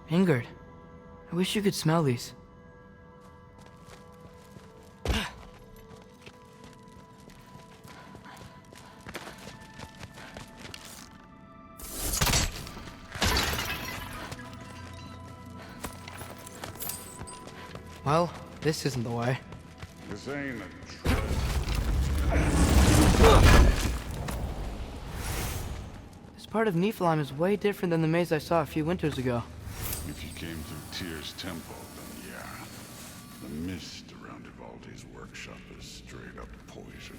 Ingrid, I wish you could smell these. Well, this isn't the way. This ain't a trick. This part of Niflheim is way different than the maze I saw a few winters ago. If you came through Tyr's temple, then yeah. The mist around Ivaldi's workshop is straight up poison.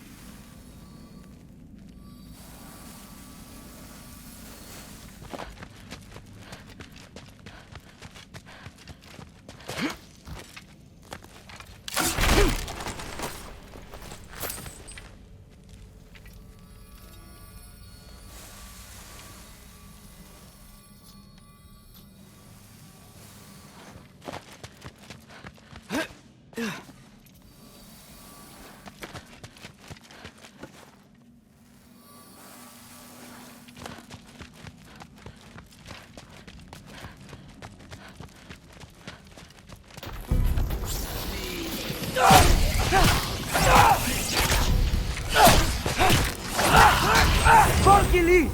Fucking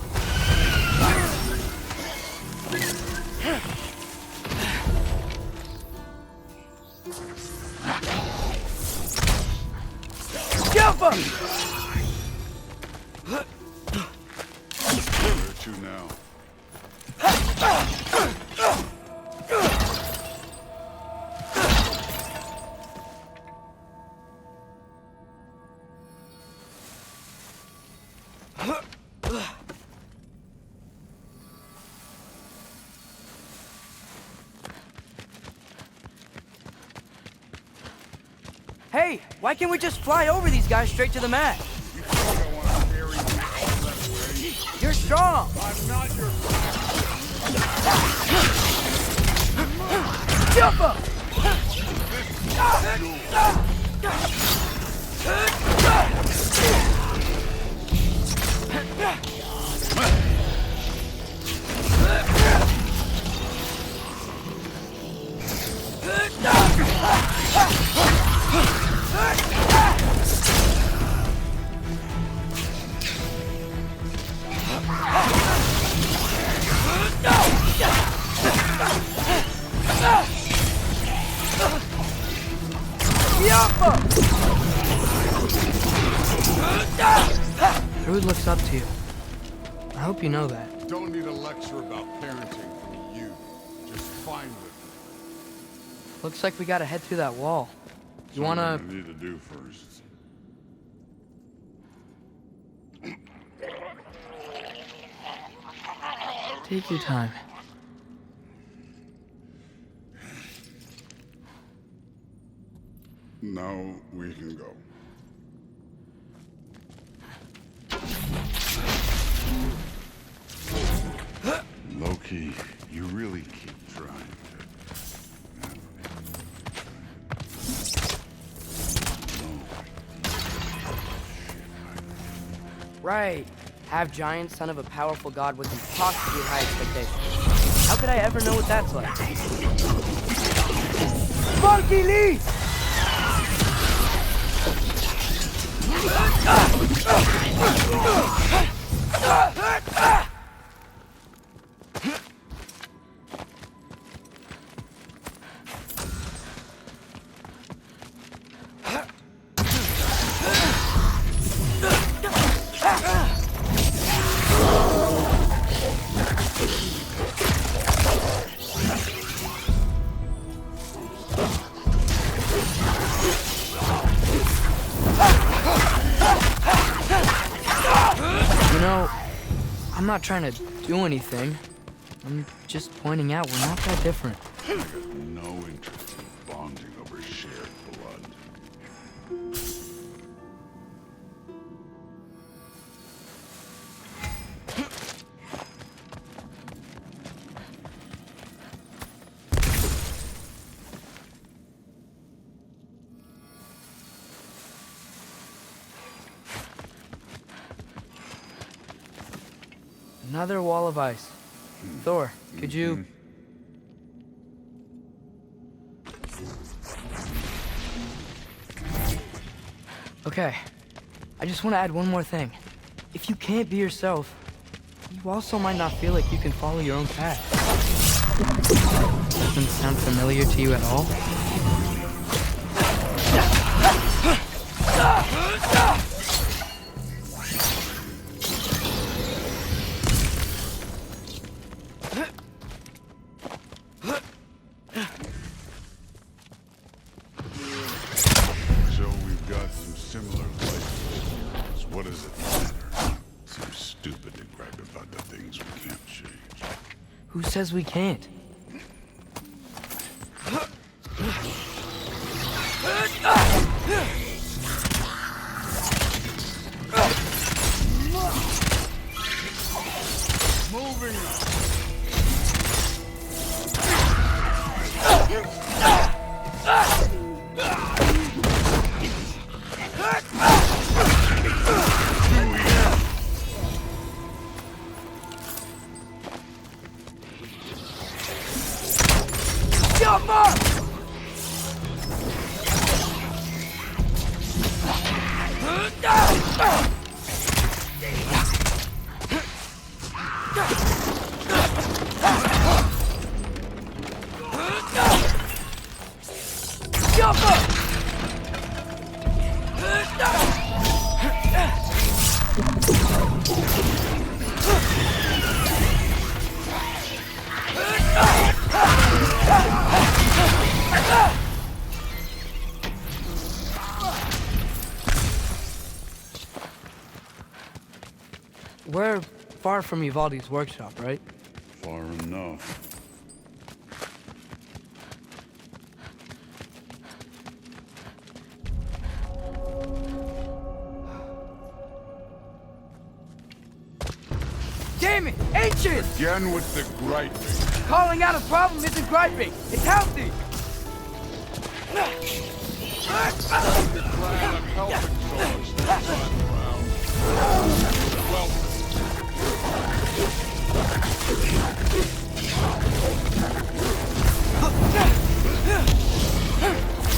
Jump him! Where to now? Hey, why can't we just fly over these guys straight to the mat? You think I want to carry you all that way? You're strong! I'm not your Jump him! Rude looks up to you. I hope you know that. Don't need a lecture about parenting from you. Just fine with it. Looks like we gotta head through that wall. You wanna... Something I need to do first. Take your time. Now we can go. Loki, you really keep trying Right. Half giant, son of a powerful god with impossibly high expectations. How could I ever know what that's like? Funky Lee! I'm not trying to do anything. I'm just pointing out we're not that different. I got no interest in bonding over shared blood. Another wall of ice. Thor, could you... Okay, I just want to add one more thing. If you can't be yourself, you also might not feel like you can follow your own path. Doesn't sound familiar to you at all? So we've got some similar life. What does it matter? So stupid to gripe about the things we can't change. Who says we can't? Moving on. We're far from Uvalde's workshop, right? Far enough. Damn it! Ancient! Again with the griping. Calling out a problem isn't griping. It's healthy. Glad I'm helping so much this time around. Well,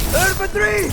Third for three!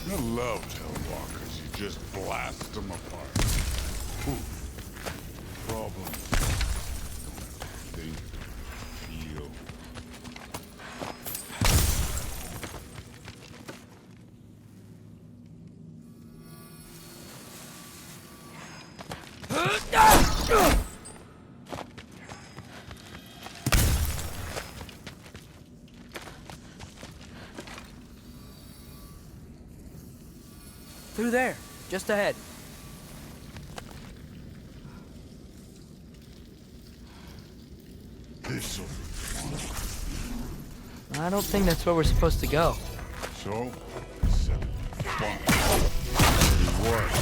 I love Hellwalkers. You just blast them apart. Poof. Problems. Think, feel. Through there, just ahead. This'll be fun. I don't think that's where we're supposed to go. So, I said it'd be fun. It was.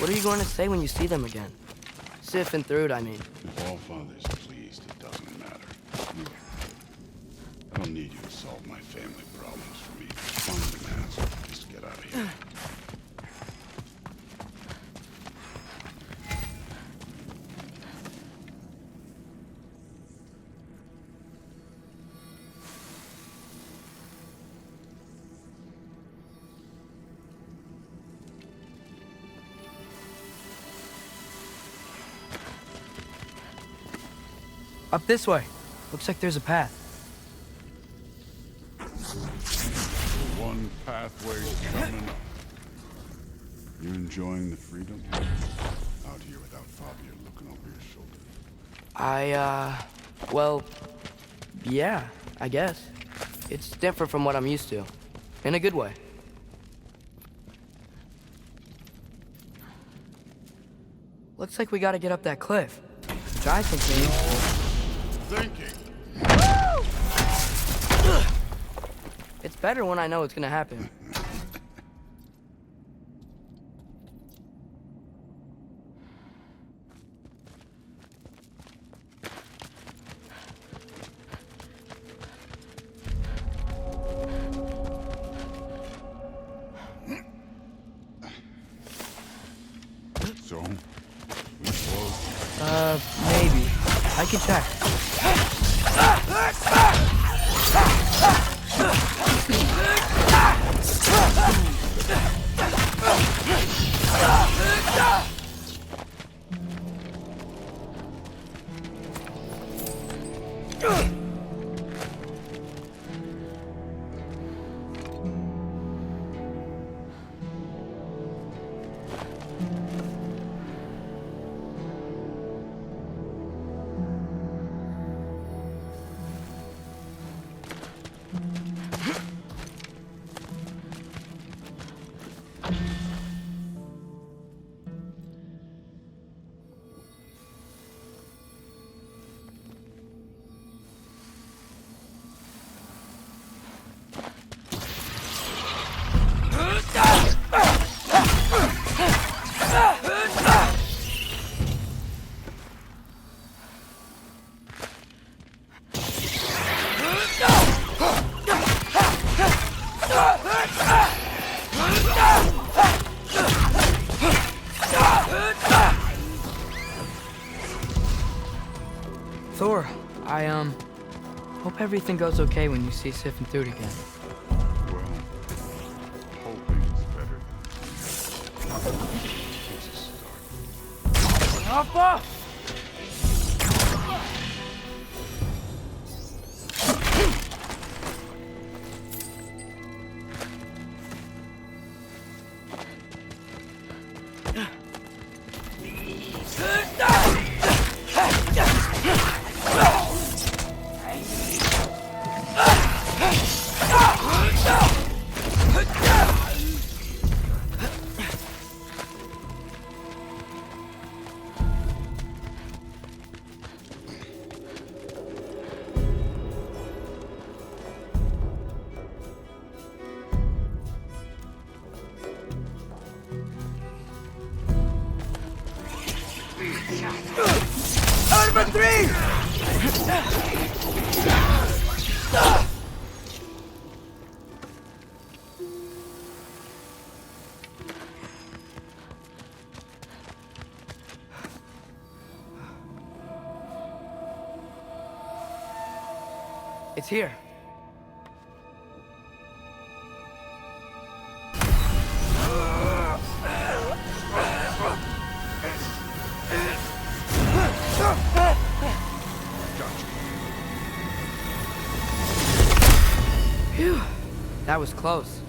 What are you going to say when you see them again? Sif and Thrud, I mean. If all father's pleased, it doesn't matter. I don't need you to solve my family problems for me. Find an asshole. Just get out of here. Up this way. Looks like there's a path. One pathway coming up. You enjoying the freedom? Out here without Fabio looking over your shoulder. Well, yeah, I guess. It's different from what I'm used to. In a good way. Looks like we gotta get up that cliff. Which I think means... Thinking. It's better when I know it's gonna happen. So, we close. Maybe. I can check. Thor, I hope everything goes okay when you see Sif and Thrud again. Well, hoping is better than... It's a start. Alpha! Number 3! It's here. Phew. That was close.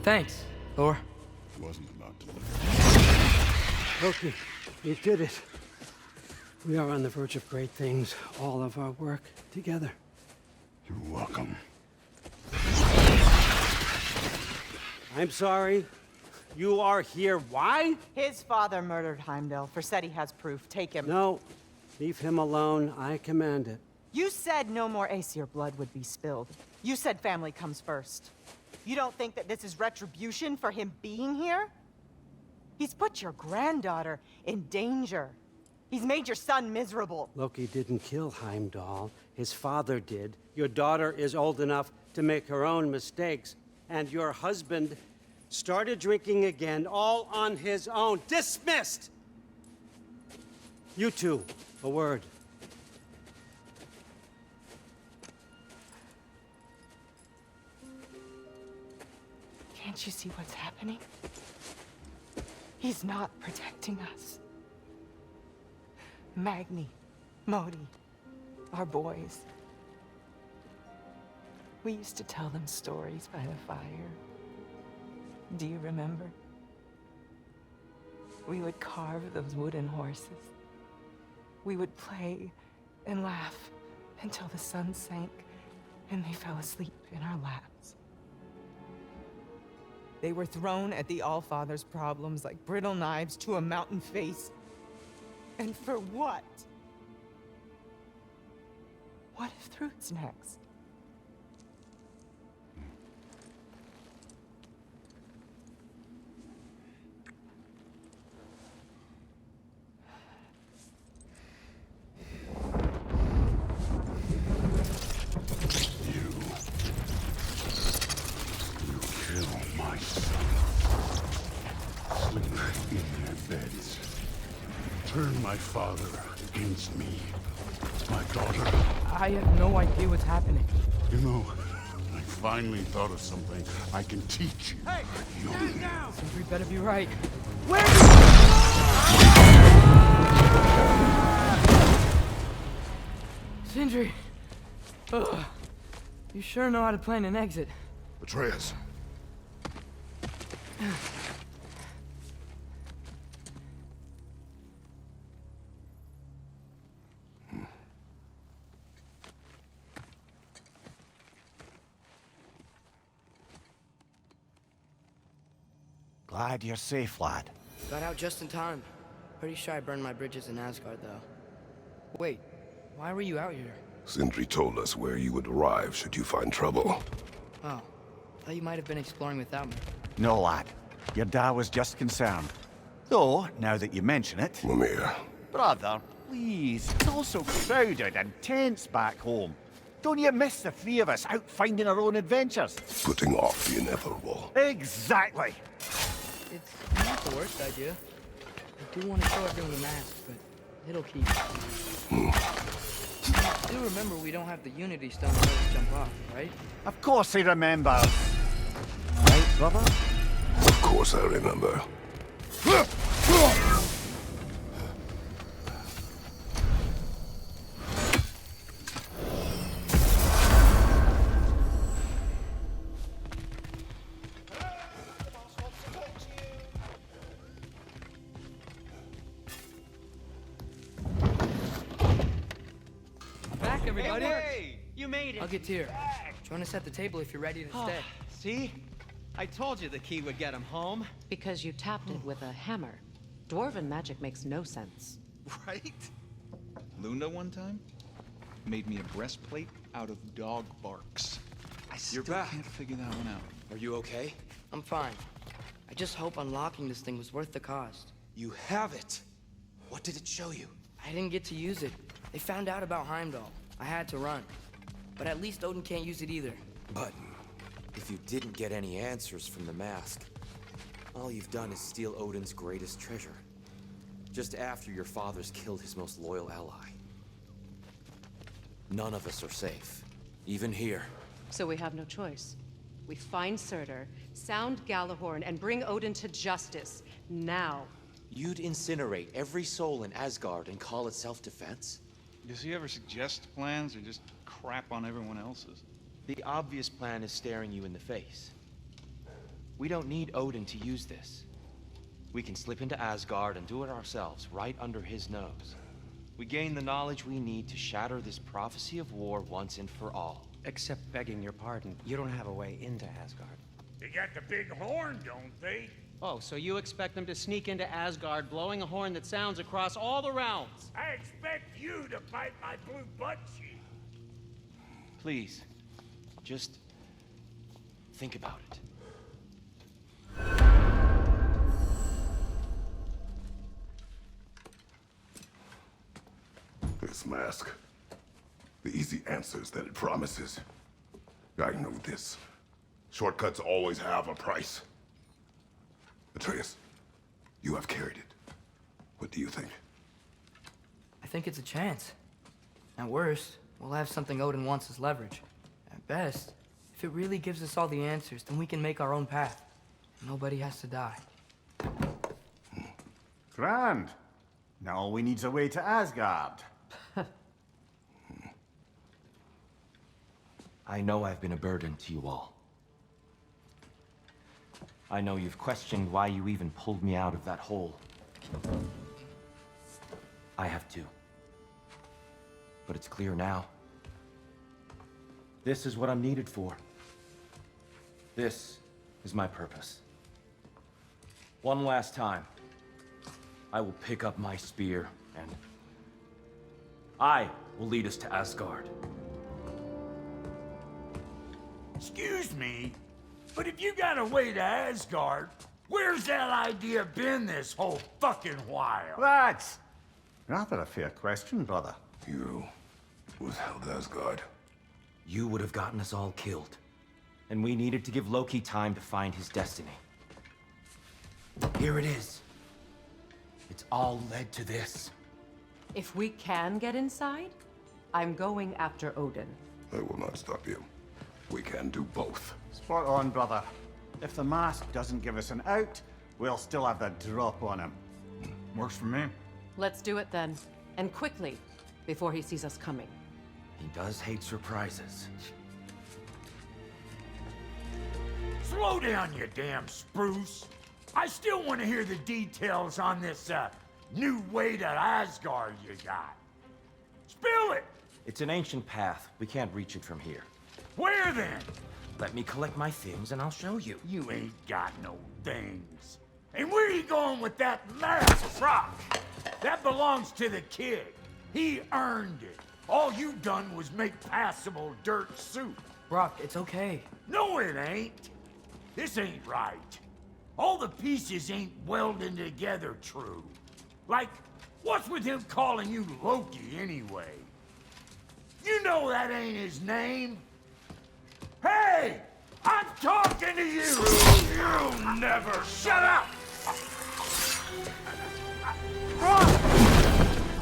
Thanks, Thor. Wasn't about to live. Loki, you did it. We are on the verge of great things. All of our work together. You're welcome. I'm sorry. You are here. Why? His father murdered Heimdall. Forseti has proof. Take him. No. Leave him alone. I command it. You said no more Aesir blood would be spilled. You said family comes first. You don't think that this is retribution for him being here? He's put your granddaughter in danger. He's made your son miserable. Loki didn't kill Heimdall. His father did. Your daughter is old enough to make her own mistakes. And your husband started drinking again, all on his own. Dismissed! You two, a word. Can't you see what's happening? He's not protecting us. Magni, Modi, our boys. We used to tell them stories by the fire. Do you remember? We would carve those wooden horses. We would play and laugh until the sun sank and they fell asleep in our laps. They were thrown at the Allfather's problems like brittle knives to a mountain face. And for what? What if Thrud's next? Turn my father against me. My daughter. I have no idea what's happening. You know, I finally thought of something I can teach you. Hey, stand down! Sindri better be right. Sindri! Ugh. You sure know how to plan an exit. Atreus. Glad you're safe, lad. Got out just in time. Pretty sure I burned my bridges in Asgard, though. Wait, why were you out here? Sindri told us where you would arrive should you find trouble. Oh, thought you might have been exploring without me. No, lad. Your dad was just concerned. Though, now that you mention it... Mimir, Brother, please. It's all so crowded and tense back home. Don't you miss the three of us out finding our own adventures? putting off the inevitable. Exactly. It's not the worst idea. I do want to show everyone the mask, but it'll keep. I do remember we don't have the Unity Stone to let us jump off, right? Of course I remember. Right, brother? Of course I remember. Back, everybody! Hey, you made it. I'll get Tyr. Join us at the table if you're ready to stay. See? I told you the key would get him home. Because you tapped it with a hammer. Dwarven magic makes no sense. Right? Luna one time made me a breastplate out of dog barks. I still can't figure that one out. Are you okay? I'm fine. I just hope unlocking this thing was worth the cost. You have it. What did it show you? I didn't get to use it. They found out about Heimdall. I had to run. But at least Odin can't use it either. But if you didn't get any answers from the mask, all you've done is steal Odin's greatest treasure. Just after your father's killed his most loyal ally. None of us are safe. Even here. So we have no choice. We find Surtur, sound Galahorn, and bring Odin to justice. Now. You'd incinerate every soul in Asgard and call it self-defense? Does he ever suggest plans or just crap on everyone else's? The obvious plan is staring you in the face. We don't need Odin to use this. We can slip into Asgard and do it ourselves, right under his nose. We gain the knowledge we need to shatter this prophecy of war once and for all. Except begging your pardon, you don't have a way into Asgard. They got the big horn, don't they? Oh, so you expect them to sneak into Asgard blowing a horn that sounds across all the realms? I expect you to bite my blue butt cheek. Please, just think about it. this mask. The easy answers that it promises. I know this. Shortcuts always have a price. Atreus, you have carried it. What do you think? I think it's a chance. At worst, we'll have something Odin wants as leverage. At best, if it really gives us all the answers, then we can make our own path. Nobody has to die. Grand. Now all we need's a way to Asgard. I know I've been a burden to you all. I know you've questioned why you even pulled me out of that hole. I have too. But it's clear now. This is what I'm needed for. This is my purpose. One last time, I will pick up my spear and I will lead us to Asgard. Excuse me, but if you got a way to Asgard, where's that idea been this whole fucking while? That's rather a fair question, brother. You withheld Asgard. You would have gotten us all killed. And we needed to give Loki time to find his destiny. Here it is. It's all led to this. If we can get inside, I'm going after Odin. I will not stop you. We can do both. Spot on, brother. If the mask doesn't give us an out, we'll still have the drop on him. Works for me. Let's do it then. And quickly, before he sees us coming. He does hate surprises. Slow down, you damn spruce. I still want to hear the details on this, new way to Asgard you got. Spill it! It's an ancient path. We can't reach it from here. Where then? Let me collect my things and I'll show you. You ain't got no things. And where are you going with that last rock? That belongs to the kid. He earned it. All you done was make passable dirt soup. Brock, it's okay. No, it ain't. This ain't right. All the pieces ain't welding together true. Like, what's with him calling you Loki anyway? You know that ain't his name. Hey! I'm talking to you! You never shut up!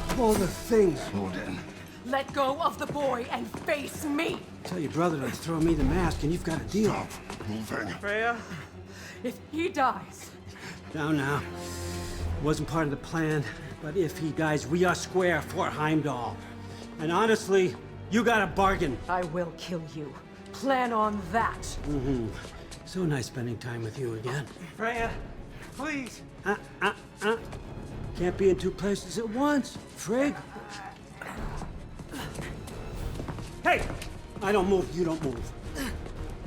Of all the things, Odin. Let go of the boy and face me! Tell your brother to throw me the mask and you've got a deal. Stop moving. Freya, if he dies... Now. Wasn't part of the plan, but if he dies, we are square for Heimdall. And honestly, you got a bargain. I will kill you. Plan on that. Mm-hmm. So nice spending time with you again. Freya, please. Can't be in two places at once, Frigg. Hey! I don't move, you don't move.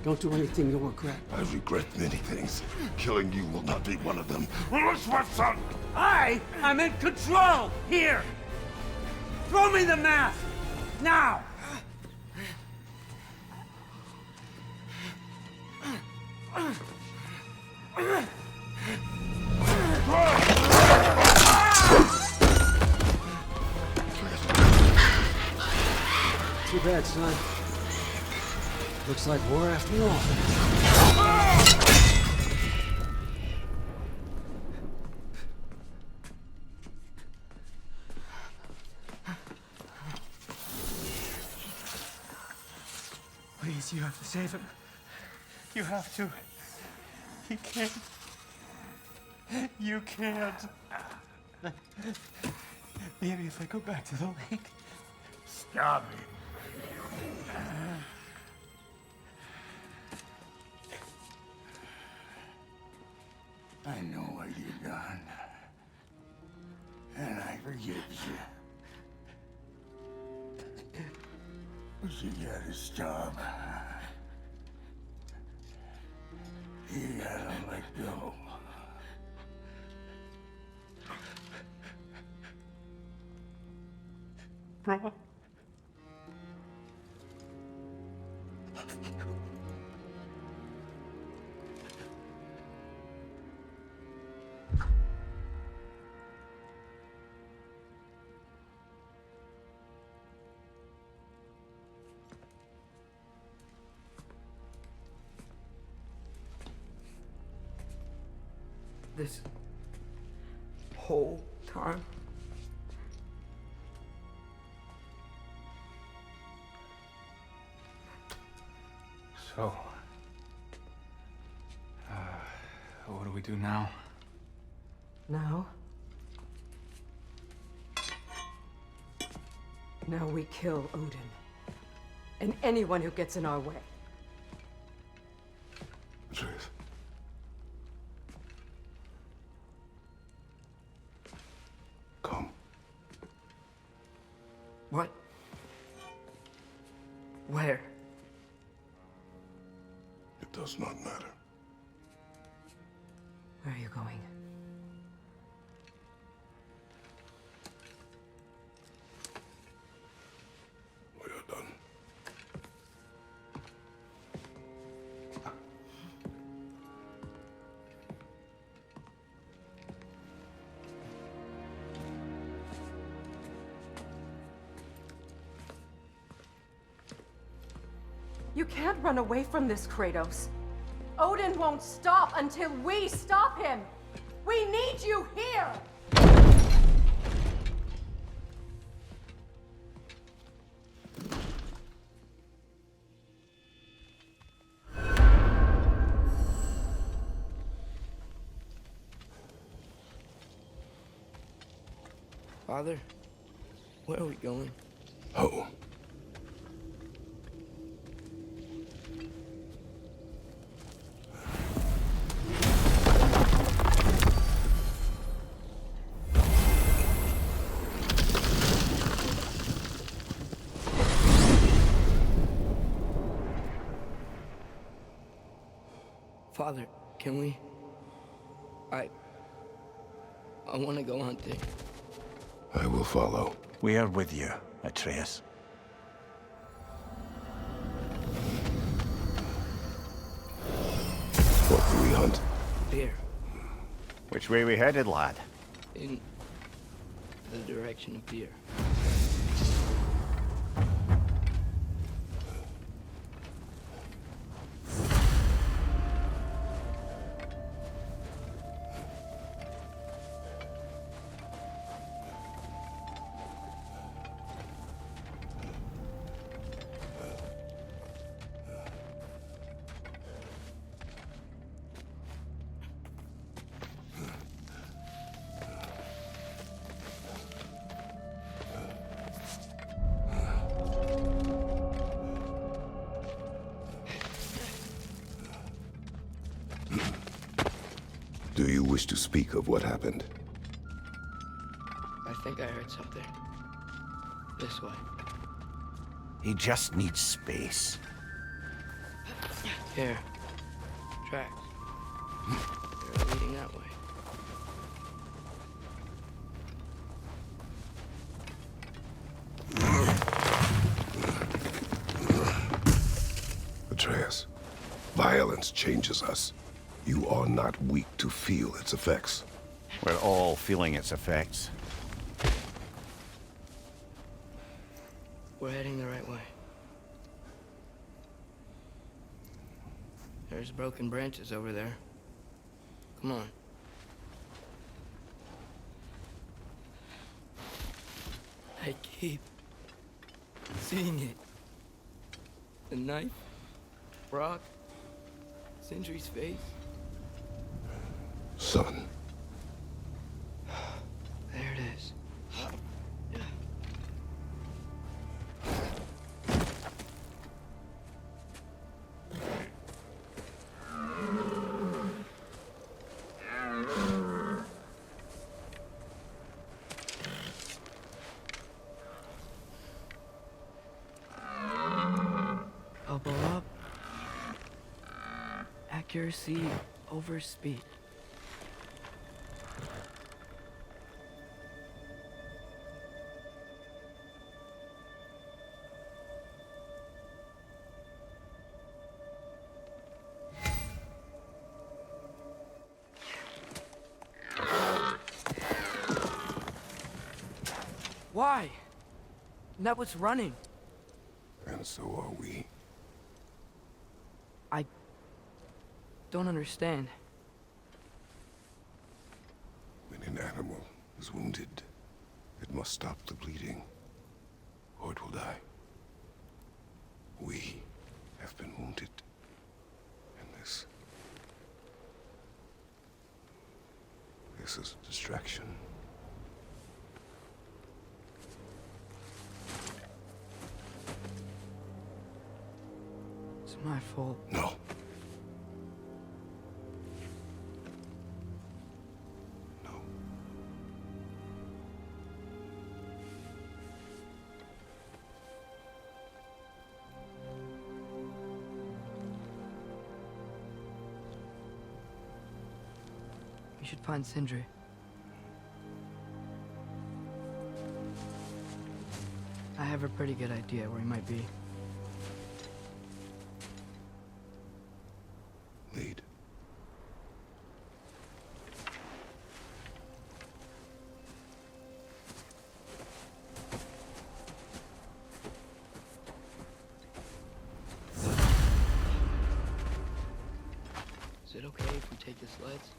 Don't do anything you'll regret. I regret many things. Killing you will not be one of them. I'm in control! Here! Throw me the mask! Now! Too bad, son. Looks like war after all. Please, you have to save him. You have to. He can't. You can't. Maybe if I go back to the lake. Stop it. I know what you've done. And I forgive you. But you gotta stop. You gotta let go. Bro. This whole time? So, what do we do now? Now? Now we kill Odin. And anyone who gets in our way. Atreus. Come. What? Where? It does not matter. Where are you going? We are done. You can't run away from this, Kratos. Odin won't stop until we stop him! We need you here! Father, where are we going? Home. Father, can we? I want to go hunting. I will follow. We are with you, Atreus. What do we hunt? Deer. Which way we headed, lad? In the direction of deer. Do you wish to speak of what happened? I think I heard something. This way. He just needs space. Here. Tracks. They're leading that way. Atreus, violence changes us. You are not weak to feel its effects. We're all feeling its effects. We're heading the right way. There's broken branches over there. Come on. I keep seeing it. The knife, Brock, Sindri's face. Son. There it is. Elbow up. Accuracy over speed. Why? That was running. And so are we. I don't understand. is wounded. It must stop the bleeding, or it will die. We have been wounded. And this is a distraction. It's my fault. No. We should find Sindri. I have a pretty good idea where he might be. Lead. Is it okay if we take the sleds?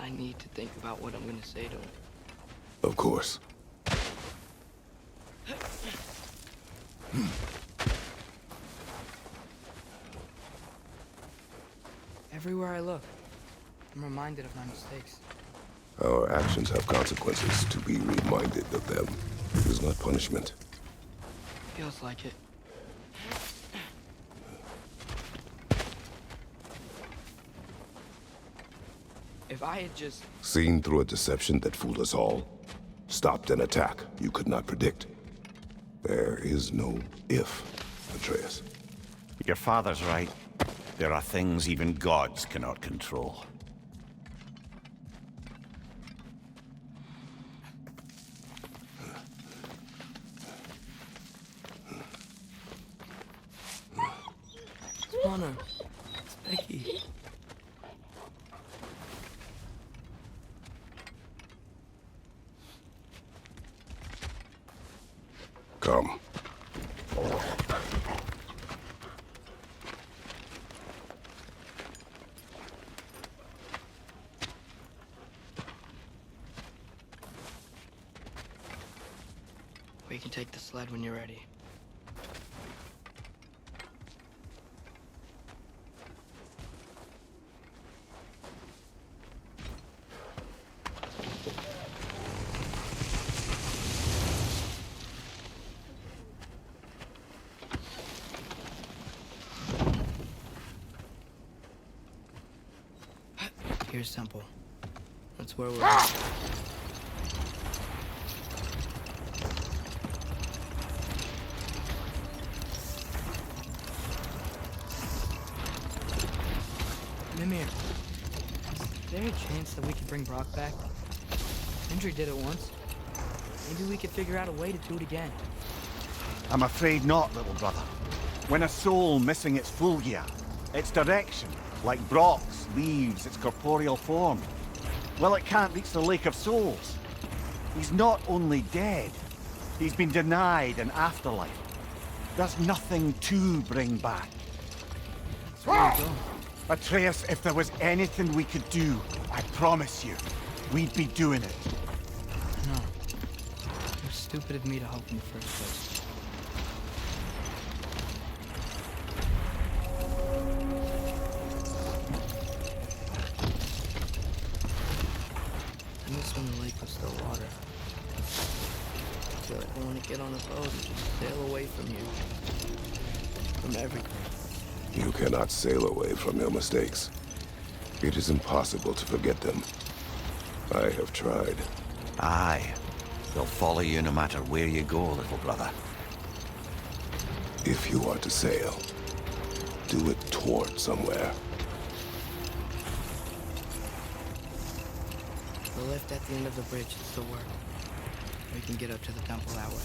I need to think about what I'm gonna say to him. Of course. Everywhere I look, I'm reminded of my mistakes. Our actions have consequences. To be reminded of them is not punishment. Feels like it. If I had just... Seen through a deception that fooled us all. Stopped an attack you could not predict. There is no if, Atreus. Your father's right. There are things even gods cannot control. Connor, it's Becky. Come. We can take the sled when you're ready. Here's Temple. That's where we're at. Mimir, is there a chance that we could bring Brock back? Sindri did it once. Maybe we could figure out a way to do it again. I'm afraid not, little brother. When a soul missing its fulgia, its direction, like Brock's, leaves its corporeal form, well, it can't reach the Lake of Souls. He's not only dead, he's been denied an afterlife. There's nothing to bring back. That's where we go. Atreus, if there was anything we could do, I promise you, we'd be doing it. No. It was stupid of me to help in the first place. I miss when the lake was still water. I feel like I want to get on a boat and just sail away from you. From everything. You cannot sail away from your mistakes. It is impossible to forget them. I have tried. Aye. They'll follow you no matter where you go, little brother. If you are to sail, do it toward somewhere. The lift at the end of the bridge is still work. We can get up to the temple that way.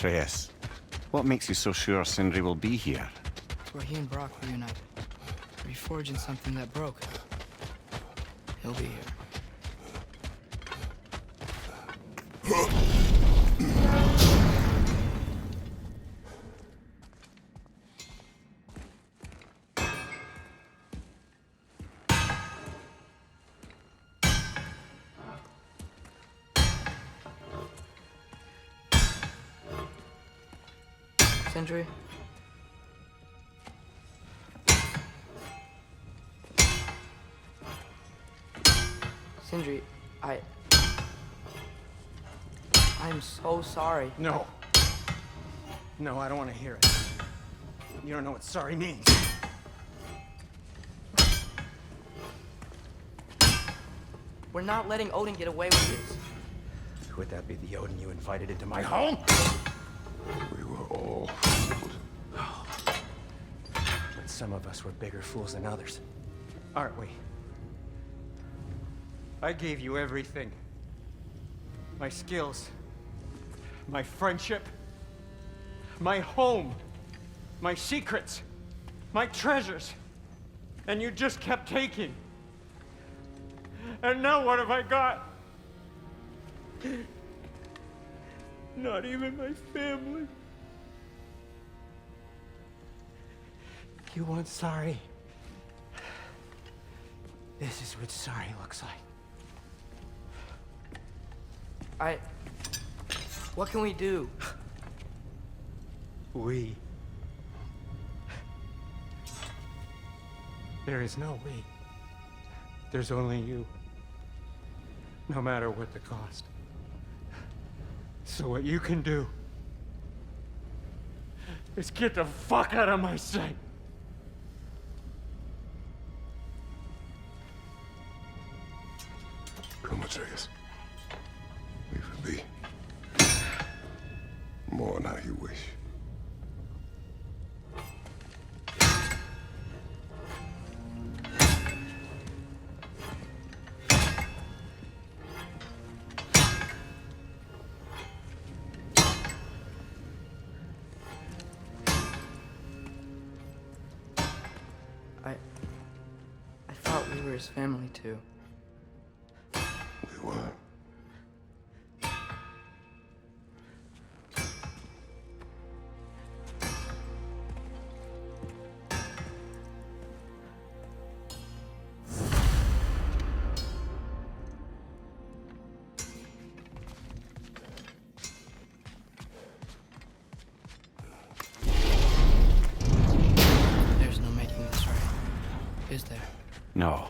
Atreus, what makes you so sure Sindri will be here? It's where he and Brock reunite. Reforging something that broke. He'll be here. Sindri? Sindri, I'm so sorry. No. No, I don't want to hear it. You don't know what sorry means. We're not letting Odin get away with this. Would that be the Odin you invited into my home? We were all fooled. But some of us were bigger fools than others. Aren't we? I gave you everything. My skills. My friendship. My home. My secrets. My treasures. And you just kept taking. And now what have I got? Not even my family. You want sorry? This is what sorry looks like. What can we do? We. There is no we. There's only you. No matter what the cost. So what you can do is get the fuck out of my sight. Come, Atreus. Leave it be. More on how you wish. I thought we were his family too. We were. There's no making this right, is there? No.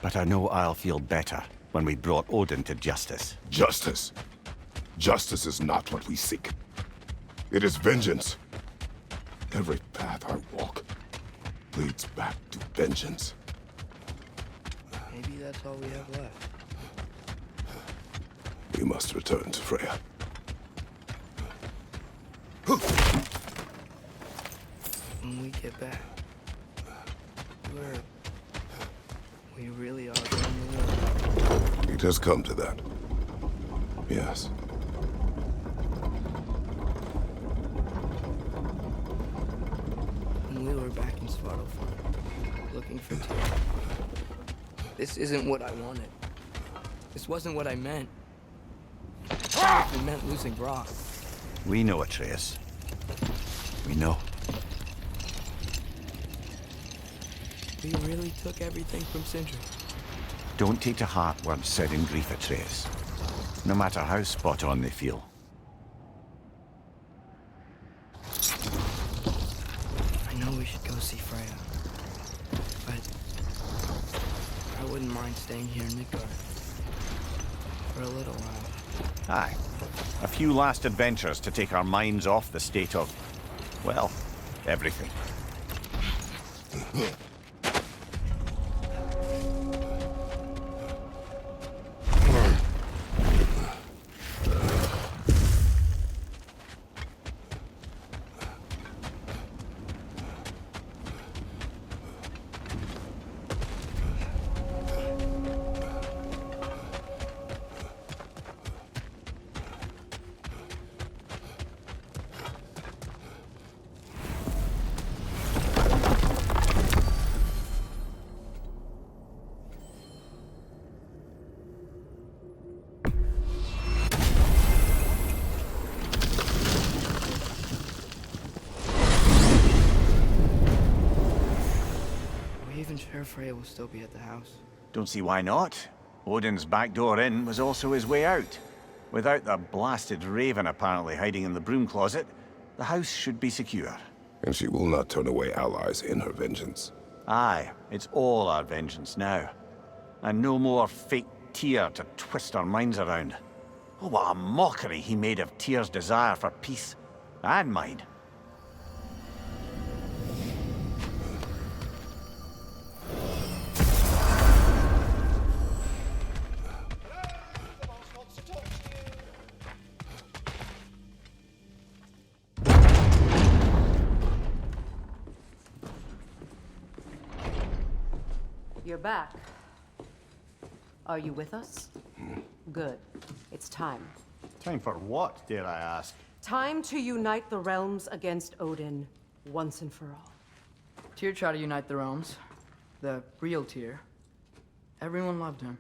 But I know I'll feel better when we brought Odin to justice. Justice. Justice is not what we seek. It is vengeance. Every path I walk leads back to vengeance. Maybe that's all we have left. We must return to Freya. When we get back, we really are going to war. It has come to that. Yes. When we were back in Svartalfheim, looking for Tyr. This isn't what I wanted. This wasn't what I meant. It meant losing Brock. We know, Atreus. We know. We really took everything from Sindri. Don't take to heart words said in grief, Atreus. No matter how spot on they feel. I know we should go see Freya. But I wouldn't mind staying here in Midgard. For a little while. Aye. A few last adventures to take our minds off the state of, well, everything. sure Freya will still be at the house. Don't see why not. Odin's back door in was also his way out. Without the blasted raven apparently hiding in the broom closet, the house should be secure. And she will not turn away allies in her vengeance. Aye, it's all our vengeance now. And no more fake Tyr to twist our minds around. Oh, what a mockery he made of Tyr's desire for peace. And mine. You're back. Are you with us? Good. It's time. Time for what, dare I ask? Time to unite the realms against Odin, once and for all. Tyr tried to unite the realms. The real Tyr. Everyone loved him.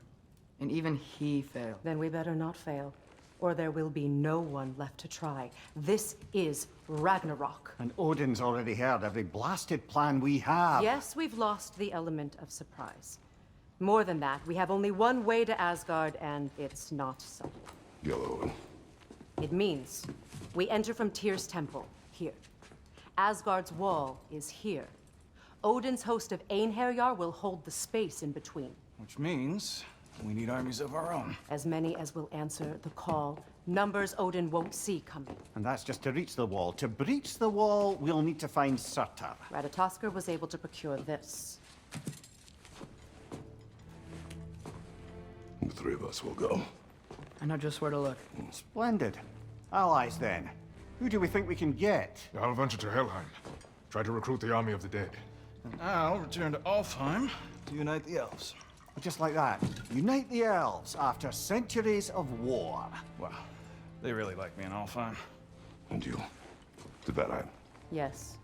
And even he failed. Then we better not fail, or there will be no one left to try. This is Ragnarok. And Odin's already heard every blasted plan we have. Yes, we've lost the element of surprise. More than that, we have only one way to Asgard, and it's not subtle. Yellow. It means we enter from Tyr's temple, here. Asgard's wall is here. Odin's host of Einherjar will hold the space in between. Which means we need armies of our own. As many as will answer the call. Numbers Odin won't see coming. And that's just to reach the wall. To breach the wall, we'll need to find Surtur. Ratatoskr was able to procure this. The three of us will go. I know just where to look. Splendid. Allies, then. Who do we think we can get? I'll venture to Helheim. Try to recruit the army of the dead. And I'll return to Alfheim to unite the elves. Just like that. Unite the elves after centuries of war. Wow. They really like me in Alfheim. And you? To Valheim. Yes.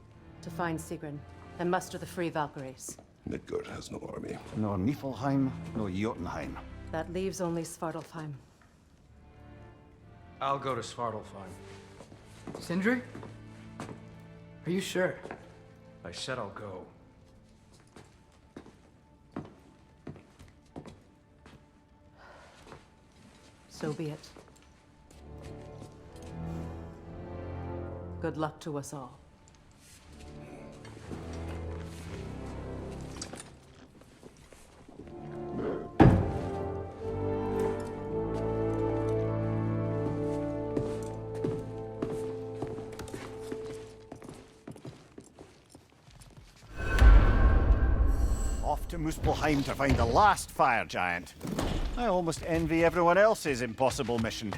To find Sigrun and muster the free Valkyries. Midgard has no army. Nor Niflheim, nor Jotunheim. That leaves only Svartalfheim. I'll go to Svartalfheim. Sindri? Are you sure? I said I'll go. So be it. Good luck to us all. Off to Muspelheim to find the last fire giant. I almost envy everyone else's impossible mission.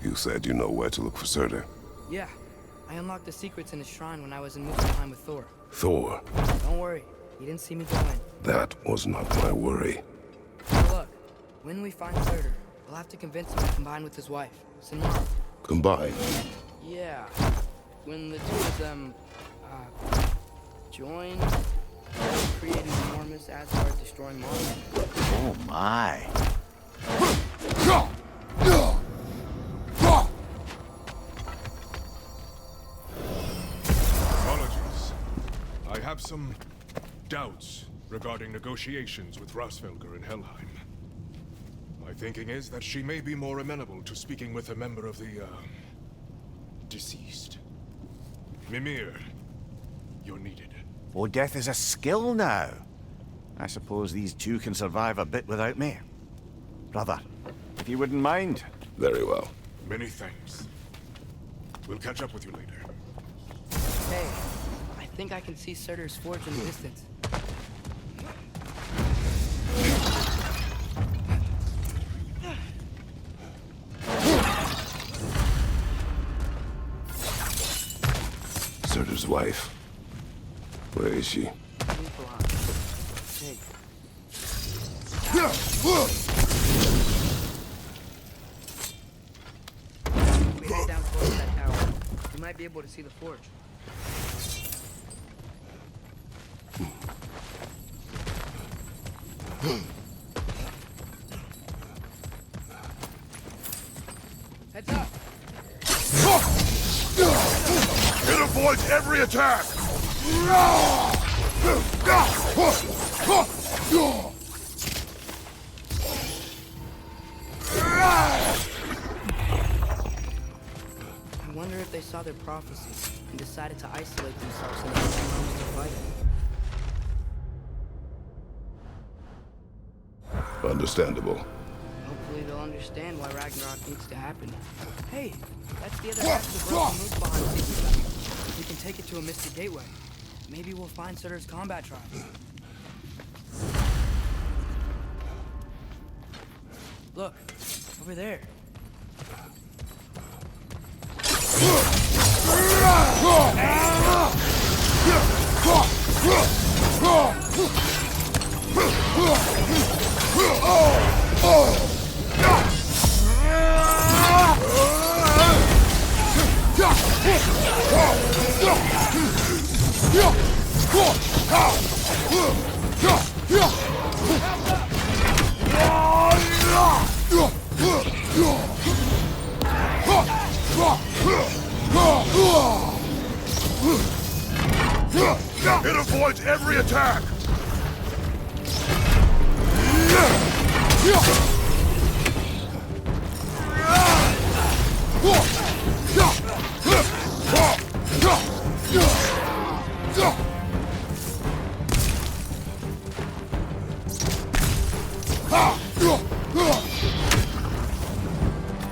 You said you know where to look for Surtur. Yeah. I unlocked the secrets in his shrine when I was in Muspelheim with Thor. Thor? Don't worry. He didn't see me go in. That was not my worry. Now look, when we find Surtur, we'll have to convince him to combine with his wife, Sinmara. Combine? Yeah. When the two of them, join, they'll create an enormous Asgard-destroying monster. Oh my. Apologies. I have some doubts regarding negotiations with Rasvelger in Helheim. My thinking is that she may be more amenable to speaking with a member of the, deceased. Mimir, you're needed. Oh, death is a skill now. I suppose these two can survive a bit without me. Brother, if you wouldn't mind. Very well. Many thanks. We'll catch up with you later. Hey, I think I can see Surtur's forge in the distance. Surtur's wife. Where is she? Hey, We head down towards that tower. We might be able to see the forge. Heads up! It avoids every attack! I wonder if they saw their prophecy and decided to isolate themselves in the realms to fight it. Understandable. Hopefully they'll understand why Ragnarok needs to happen. Hey, that's the other half of the broken moose behind the secret. We can take it to a mystic gateway. Maybe we'll find Surtur's combat tribes. Look, over there. It avoids every attack! I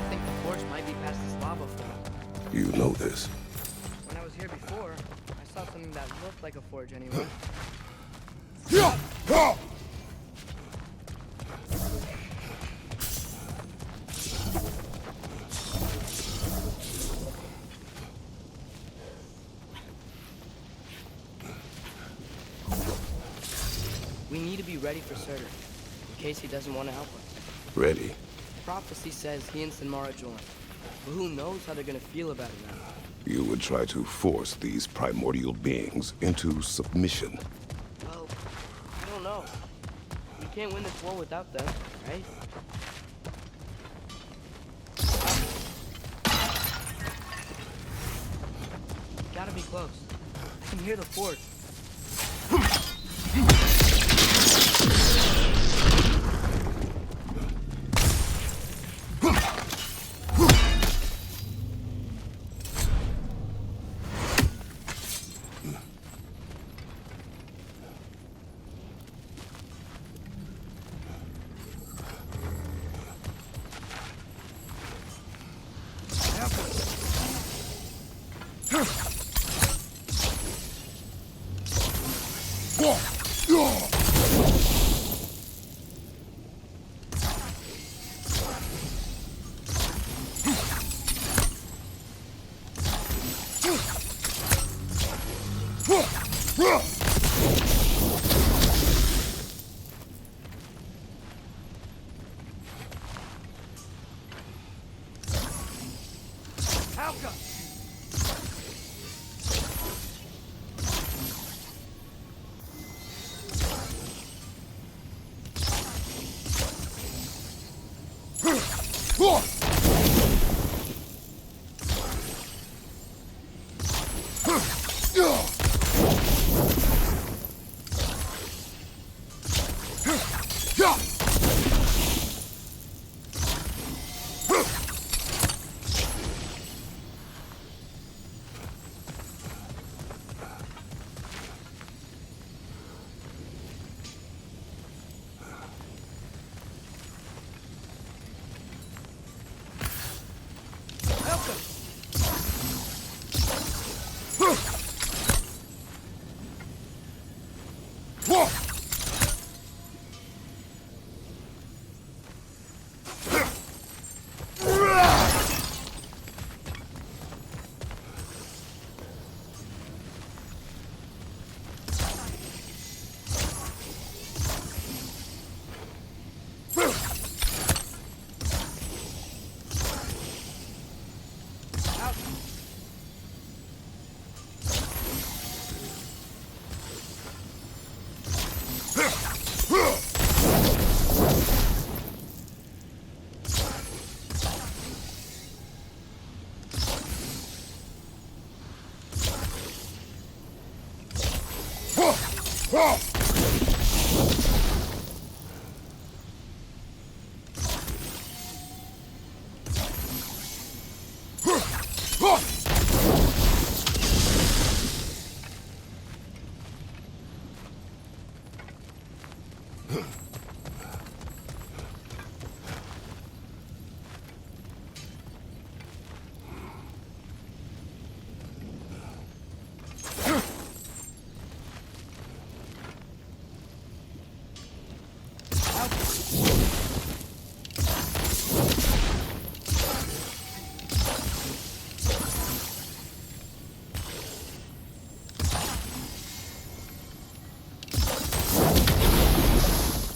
think the forge might be past this lava flow. You know this. When I was here before, I saw something that looked like a forge anyway. We need to be ready for Surtur, in case he doesn't want to help us. Ready. Prophecy says he and Sinmara joined, but who knows how they're gonna feel about it now. You would try to force these primordial beings into submission. Well, I don't know. We can't win this war without them, right? Gotta be close. I can hear the forge.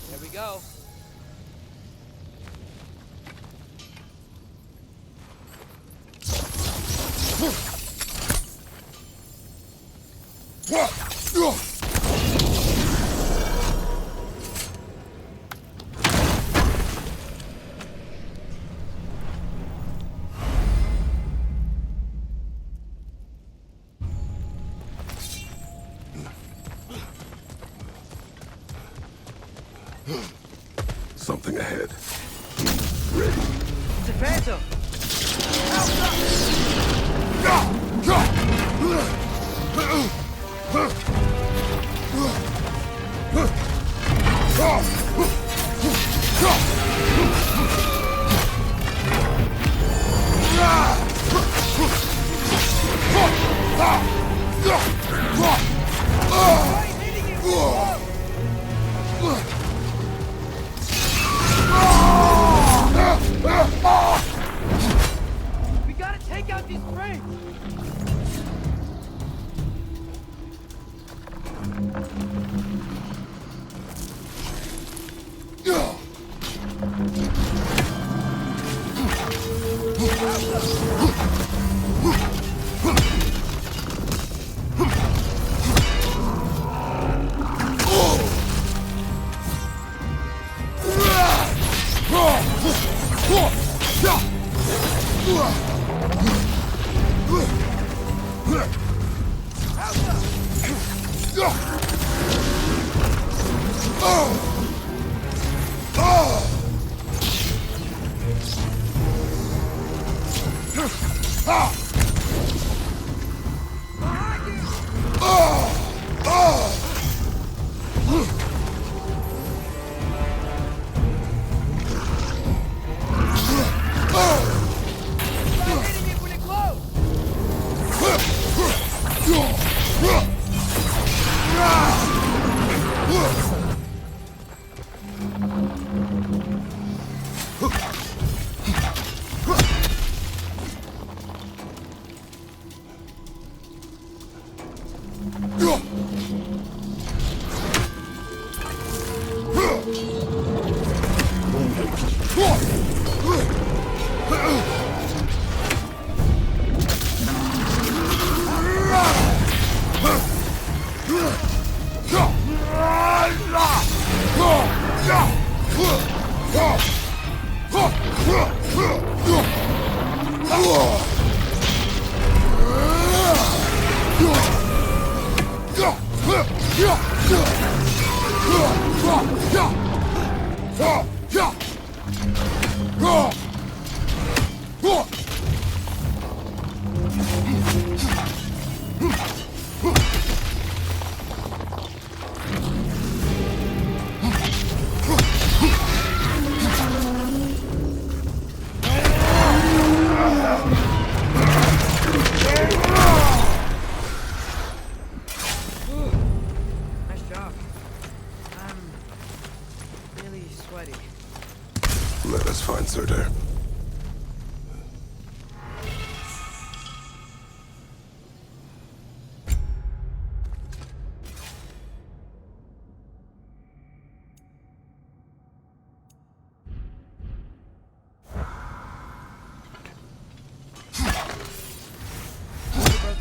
There we go. Something ahead. Ready. It's a phantom! We gotta take out these frames!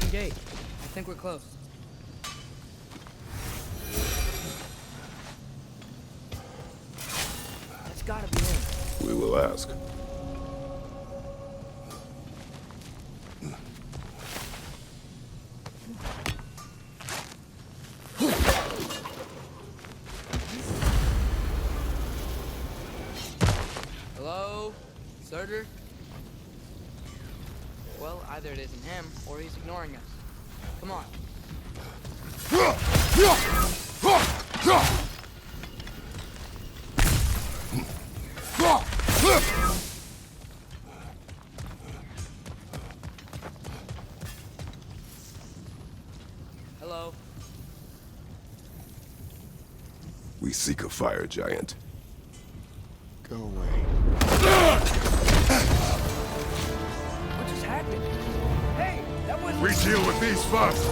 open gate. I think we're close. That's gotta be it. We will ask. Hello? Surtur? Well, either it isn't him, or he's ignoring us. Come on. Hello? We seek a fire giant. Go away. What just happened? Hey, that was... We deal with these first.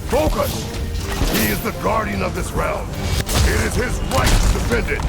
Focus! He is the guardian of this realm. It is his right to defend it.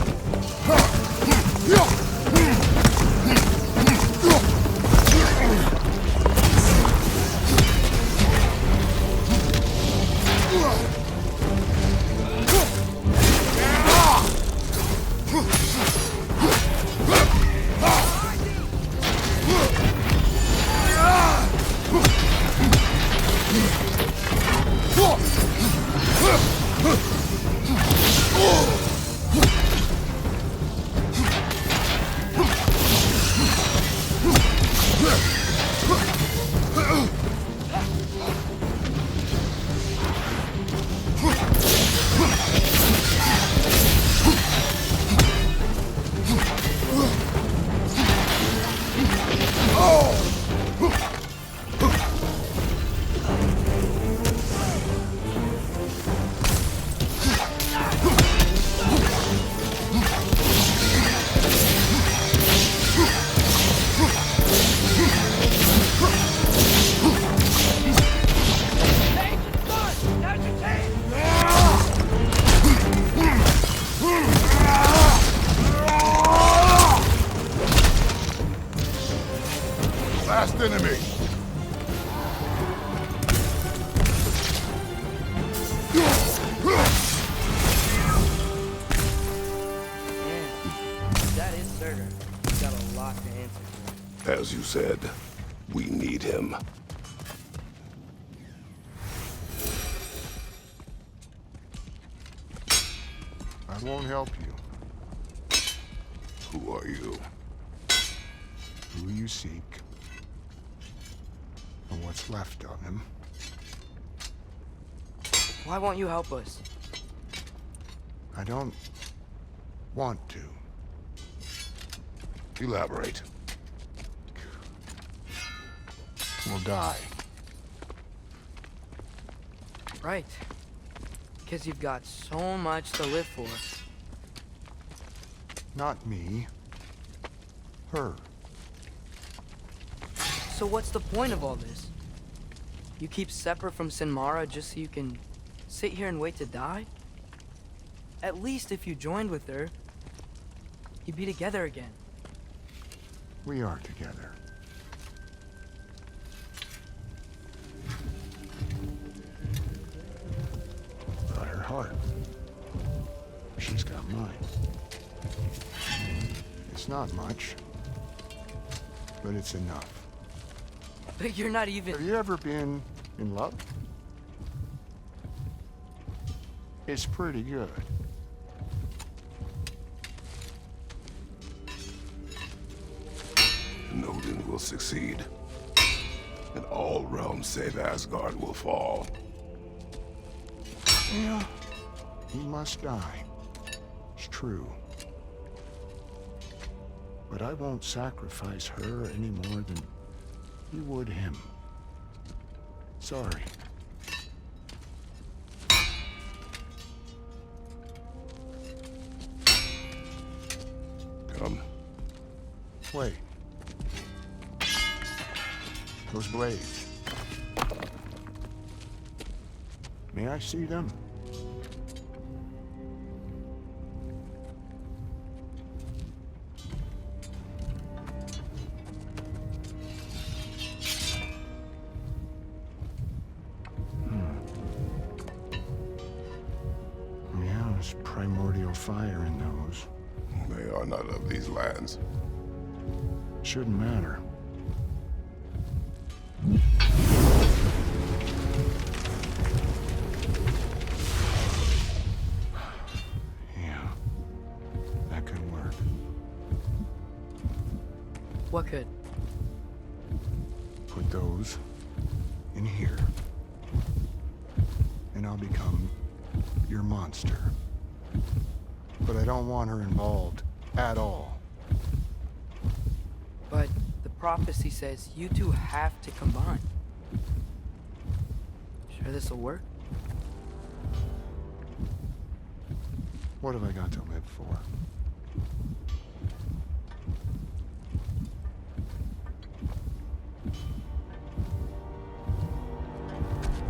Last enemy. That is Surtur. He's got a lot to answer for. As you said, we need him. I won't help you. Who are you? Who you seek, and what's left of him. Why won't you help us? I don't want to. Elaborate. We'll die. Right. Because you've got so much to live for. Not me. Her. So what's the point of all this? You keep separate from Sinmara just so you can sit here and wait to die? At least if you joined with her, you'd be together again. We are together. Got her heart. She's got mine. It's not much, but it's enough. But you're not even... Have you ever been in love? It's pretty good. And Odin will succeed. And all realms save Asgard will fall. Yeah, he must die. It's true. But I won't sacrifice her any more than you would him. Sorry. Come. Wait. Those blades. May I see them? Yeah, there's primordial fire in those. They are not of these lands. Shouldn't matter. Yeah, that could work. What could? Put those in here, and I'll become your monster. But I don't want her involved at all. But the prophecy says you two have to combine. Sure this'll work? What have I got to live for?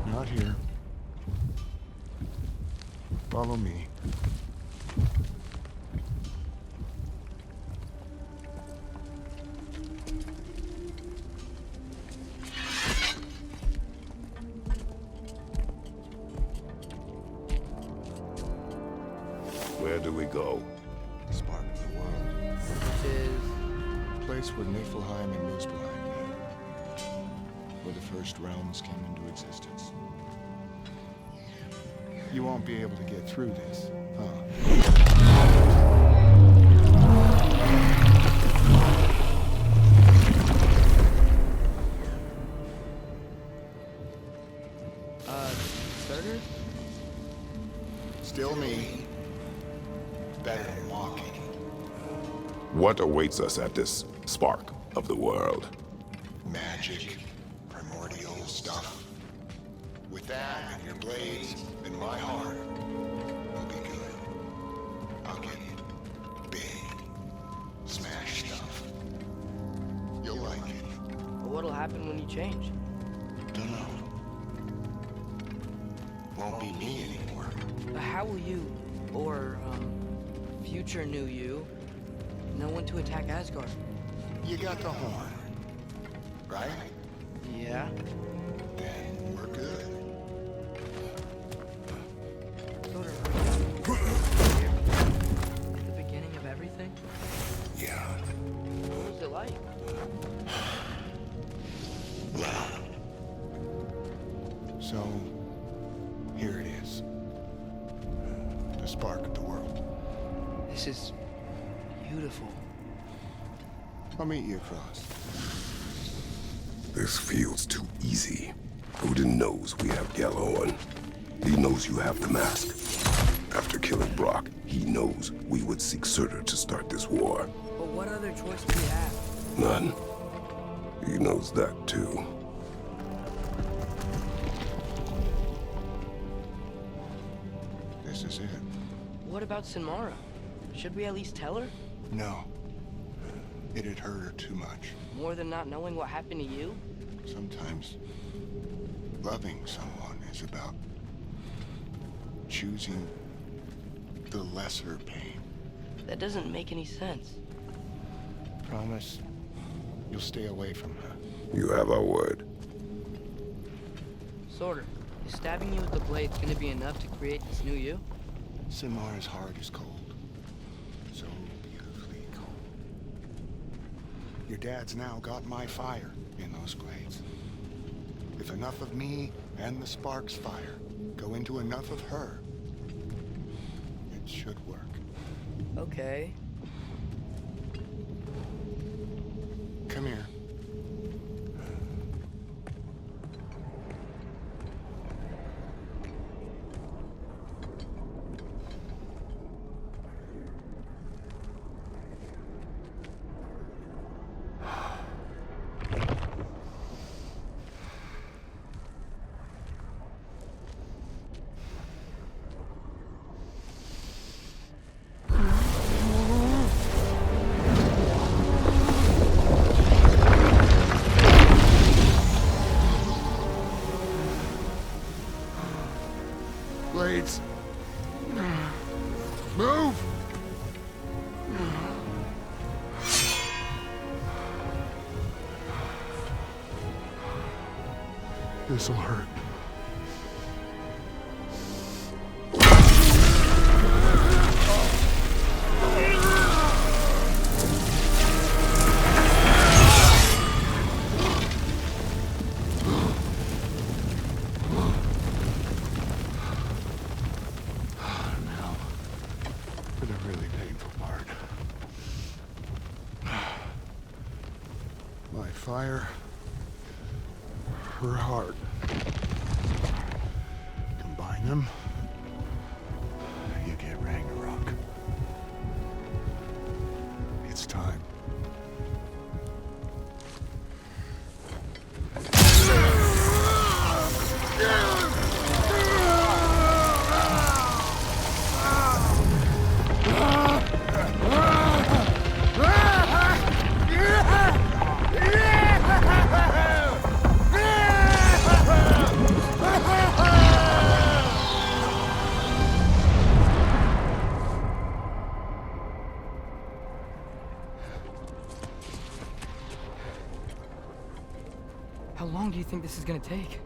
Not here. Follow me. Where do we go? Spark of the world. Which is... Place where Niflheim and Muspelheim met. Where the first realms came into existence. You won't be able to get through this, huh? Surtur? Still me. Better than walking. What awaits us at this spark of the world? Magic, primordial stuff. With that and your blades and my heart, we'll be good. I'll get big, smash stuff. You'll like it. But what'll happen when you change? Dunno. Won't be me anymore. But how will you, or, future new you, know when to attack Asgard? You got the horn, right? Yeah. Then we're good. The beginning of everything? Yeah. What was it like? Well. So, here it is. The spark of the world. This is beautiful. I'll meet you across. This feels too easy. Odin knows we have Gjallarhorn. He knows you have the mask. After killing Brock, he knows we would seek Surtur to start this war. But what other choice do we have? None. He knows that too. This is it. What about Sinmara? Should we at least tell her? No. It'd hurt her too much. More than not knowing what happened to you? Sometimes loving someone is about choosing the lesser pain. That doesn't make any sense. Promise you'll stay away from her. You have our word. Sorter, is stabbing you with the blades gonna be enough to create this new you? Sinmara's heart is cold. So beautifully cold. Your dad's now got my fire in those blades. If enough of me and the spark's fire go into enough of her, it should work. Okay. Come here. blades. Move! This'll hurt. My fire, her heart. Combine them, you get Ragnarok. It's time. How long do you think this is gonna take?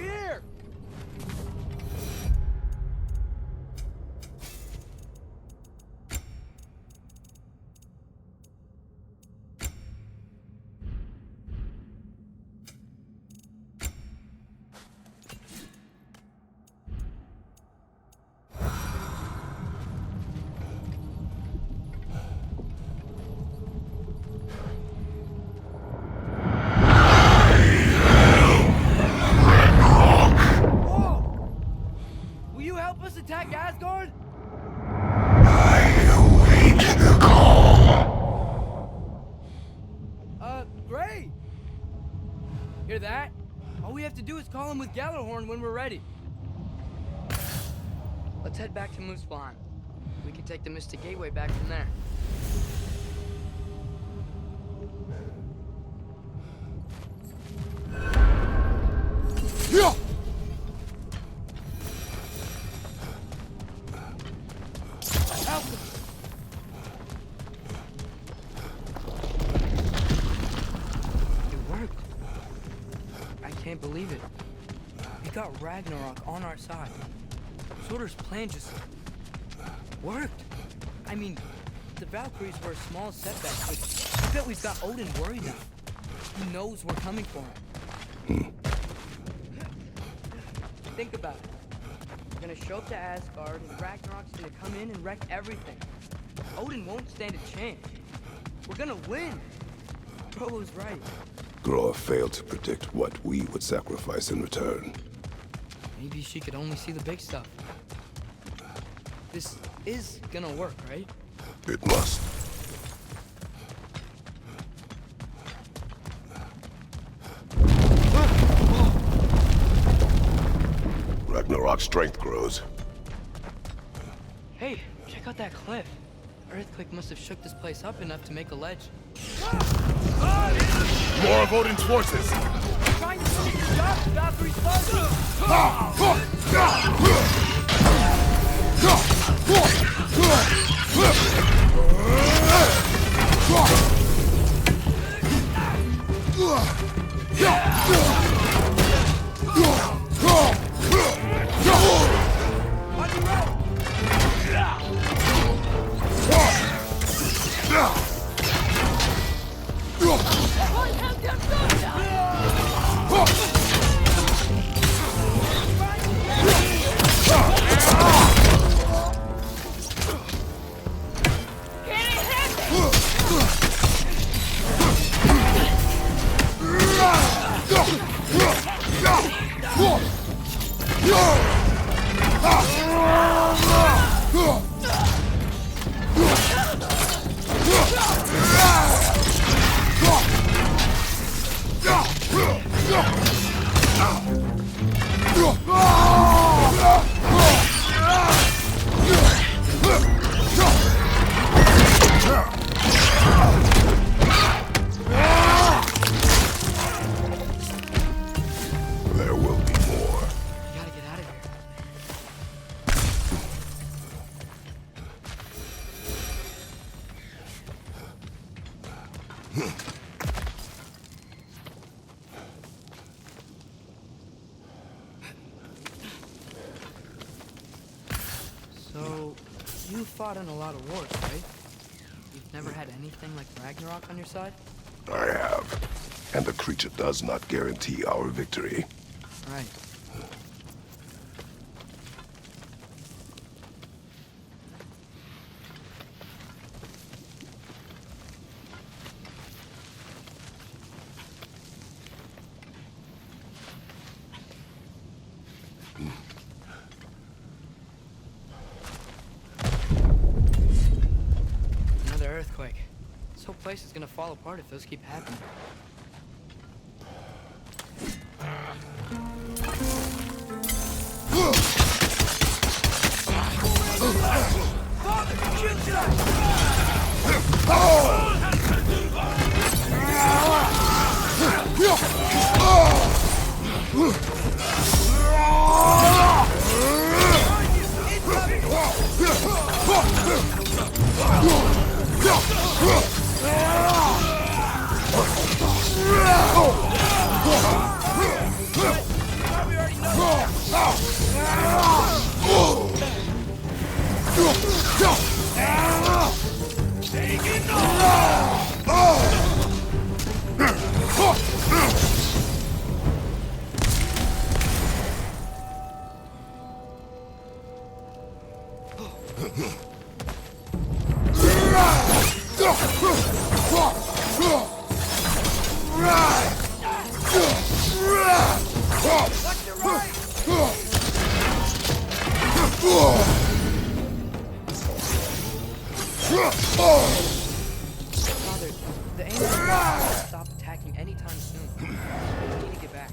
here! Attack Asgard? Great! Hear that? All we have to do is call him with Gjallarhorn when we're ready. Let's head back to Muspelheim. We can take the Mystic Gateway back from there. Believe it. We got Ragnarok on our side. Surtur's plan just worked. I mean, the Valkyries were a small setback, but I bet we've got Odin worried now. He knows we're coming for him. Think about it. We're gonna show up to Asgard, and Ragnarok's gonna come in and wreck everything. Odin won't stand a chance. We're gonna win. Frollo's right. Groa failed to predict what we would sacrifice in return. Maybe she could only see the big stuff. This is gonna work, right? It must. Ragnarok's strength grows. Hey, check out that cliff. Earthquake must have shook this place up enough to make a ledge. More of Odin's forces! Trying to finish your job, Valkyrie's There will be more. We gotta get out of here. So, you fought in a lot of wars, right? You've never had anything like Ragnarok on your side? I have. And the creature does not guarantee our victory. Right. Another earthquake. This whole place is gonna fall apart if those keep happening. Father, shoot Probably already Father, the Anger will stop attacking anytime soon. We need to get back.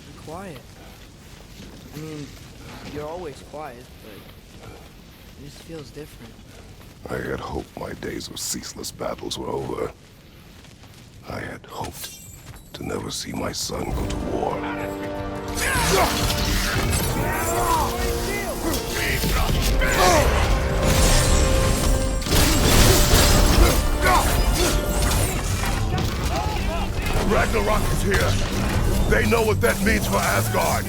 Be quiet. I mean, you're always quiet, but this feels different. I had hoped my days of ceaseless battles were over. I had hoped to never see my son go to war. Ragnarok is here. They know what that means for Asgard.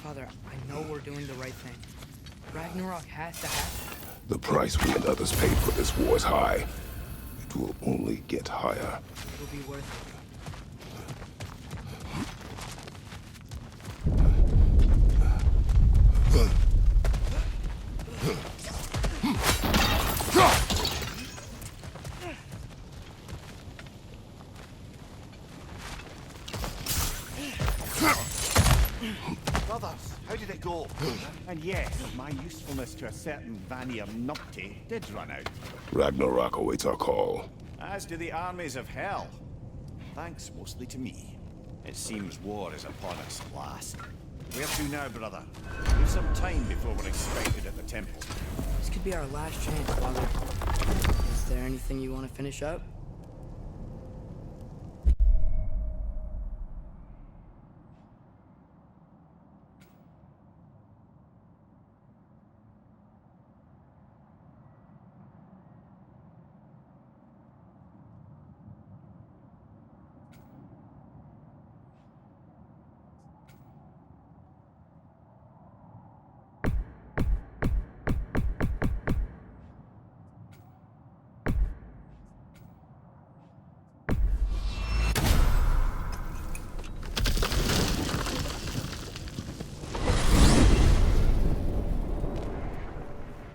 Father, I know we're doing the right thing. Ragnarok has to happen. The price we and others paid for this war is high. It will only get higher. It'll be worth it. Brothers, how did it go? And yes, my usefulness to a certain Vanir numpty did run out. Ragnarok awaits our call. As do the armies of hell. Thanks mostly to me. It seems war is upon us at last. Where to now, brother? We've some time before we're expected at the temple. This could be our last chance, Father. Is there anything you want to finish up?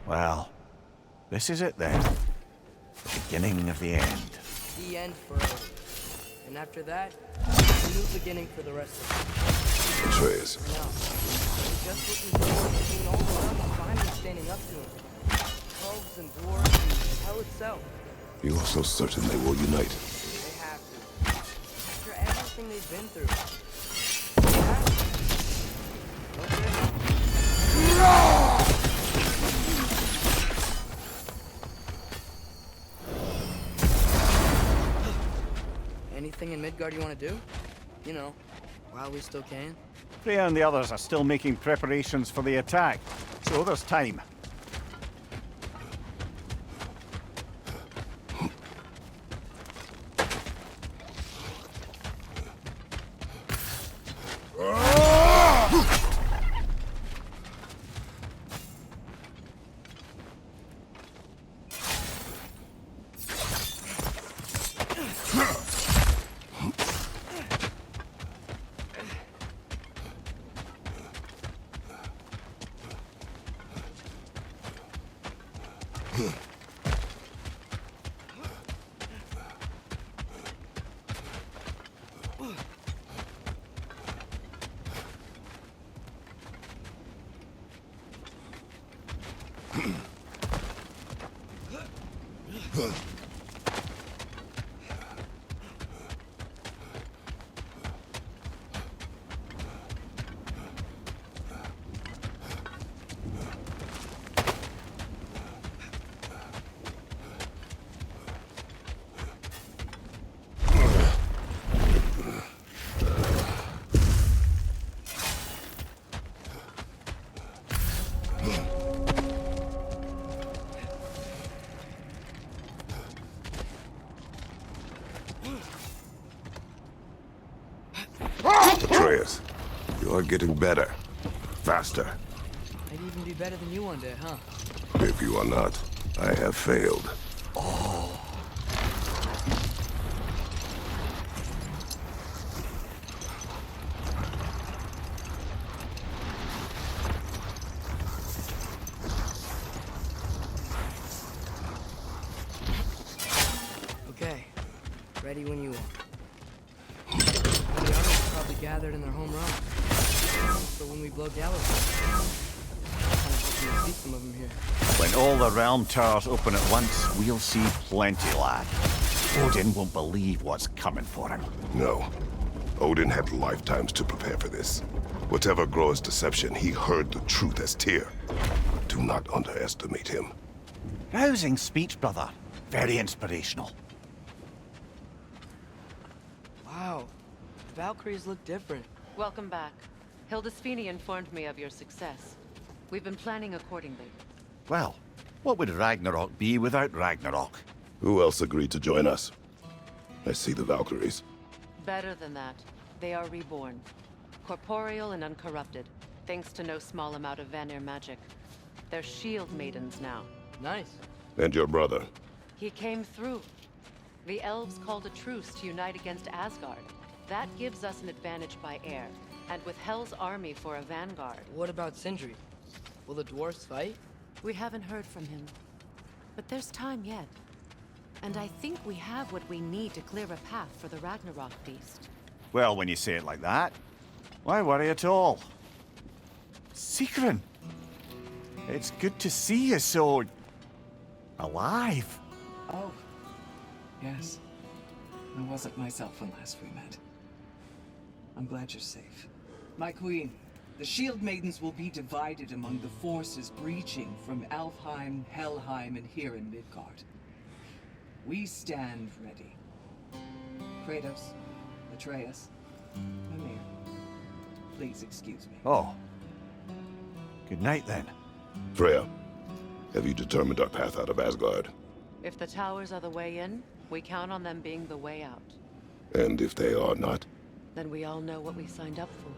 Well, this is it then. The beginning of the end. The end for Odin. And after that, a new beginning for the rest of us. Atreus. I know. Just looking forward to seeing all the realms finally standing up to him. Elves and dwarves and hell itself. You are so certain they will unite. They have to. After everything they've been through. They have to. Okay. Anything in Midgard you want to do? You know, while we still can. Freya and the others are still making preparations for the attack, so there's time. Atreus, you are getting better. Faster. Might even be better than you one day, huh? If you are not, I have failed. Okay. Ready when you are. The others probably gathered in their home realm. For when we blow Gallows. Kind of hoping to see some of them here. When all the realm towers open at once, we'll see plenty, lad. Odin won't believe what's coming for him. No. Odin had lifetimes to prepare for this. Whatever Groa's deception, he heard the truth as Tyr. Do not underestimate him. Rousing speech, brother. Very inspirational. Wow. The Valkyries look different. Welcome back. Hildisfini informed me of your success. We've been planning accordingly. Well, what would Ragnarok be without Ragnarok? Who else agreed to join us? I see the Valkyries. Better than that. They are reborn. Corporeal and uncorrupted, thanks to no small amount of Vanir magic. They're shield maidens now. Nice. And your brother. He came through. The elves called a truce to unite against Asgard. That gives us an advantage by air, and with Hell's army for a vanguard. What about Sindri? Will the dwarves fight? We haven't heard from him. But there's time yet. And I think we have what we need to clear a path for the Ragnarok beast. Well, when you say it like that, why worry at all? Sigrun! It's good to see you so... alive. Oh, yes. I wasn't myself when last we met. I'm glad you're safe. My queen, the Shield Maidens will be divided among the forces breaching from Alfheim, Helheim, and here in Midgard. We stand ready. Kratos, Atreus, Mimir, please excuse me. Oh. Good night, then. Freya, have you determined our path out of Asgard? If the towers are the way in, we count on them being the way out. And if they are not? Then we all know what we signed up for.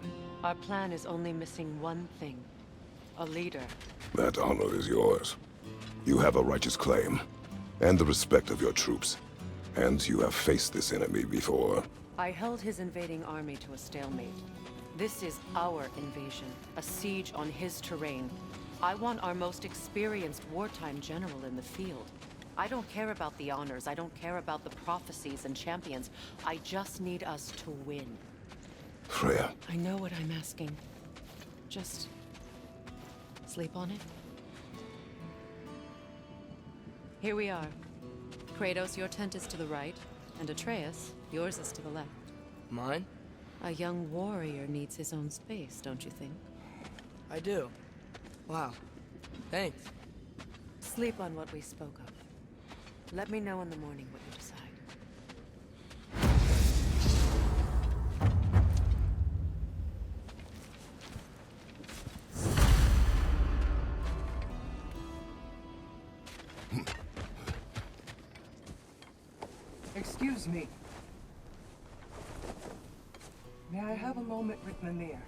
Our plan is only missing one thing. A leader. That honor is yours. You have a righteous claim, and the respect of your troops. And you have faced this enemy before. I held his invading army to a stalemate. This is our invasion, a siege on his terrain. I want our most experienced wartime general in the field. I don't care about the honors, I don't care about the prophecies and champions. I just need us to win. Freya. I know what I'm asking. Just... sleep on it? Here we are. Kratos, your tent is to the right, and Atreus, yours is to the left. Mine? A young warrior needs his own space, don't you think? I do. Wow. Thanks. Sleep on what we spoke of. Let me know in the morning what you decide. Excuse me. May I have a moment with Mimir?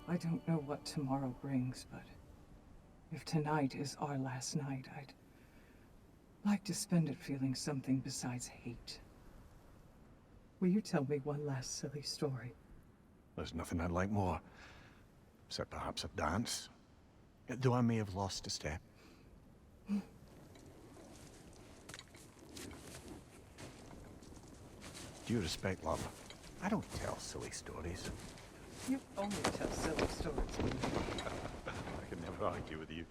I don't know what tomorrow brings, but if tonight is our last night, I'd like to spend it feeling something besides hate. Will you tell me one last silly story? There's nothing I'd like more. Except perhaps a dance. Though I may have lost a step. Due respect, love, I don't tell silly stories. You only tell silly stories. I can never argue with you.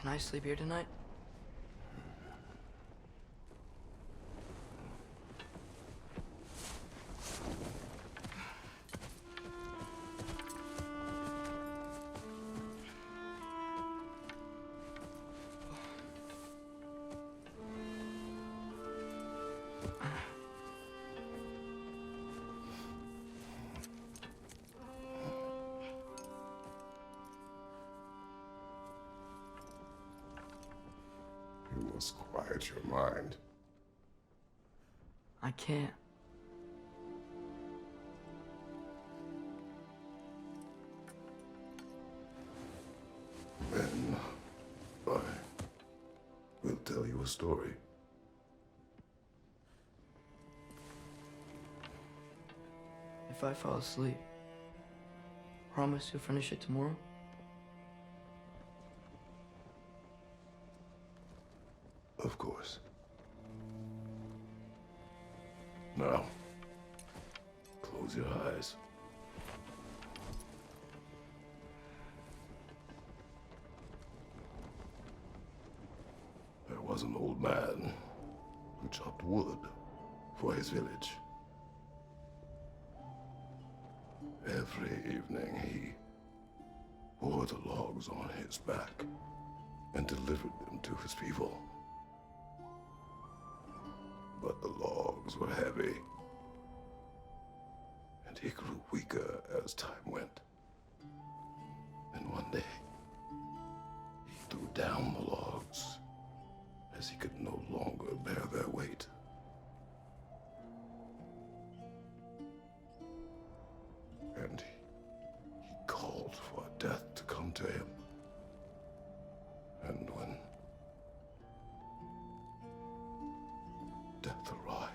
Can I sleep here tonight? You must quiet your mind. I can't. Then I will tell you a story. If I fall asleep, promise you'll finish it tomorrow? Of course. Now, close your eyes. There was an old man who chopped wood for his village. Every evening he bore the logs on his back and delivered them to his people. But the logs were heavy, and he grew weaker as time went. And one day, he threw down the logs as he could no longer bear their weight. And he called for death to come to him. And when death arrived,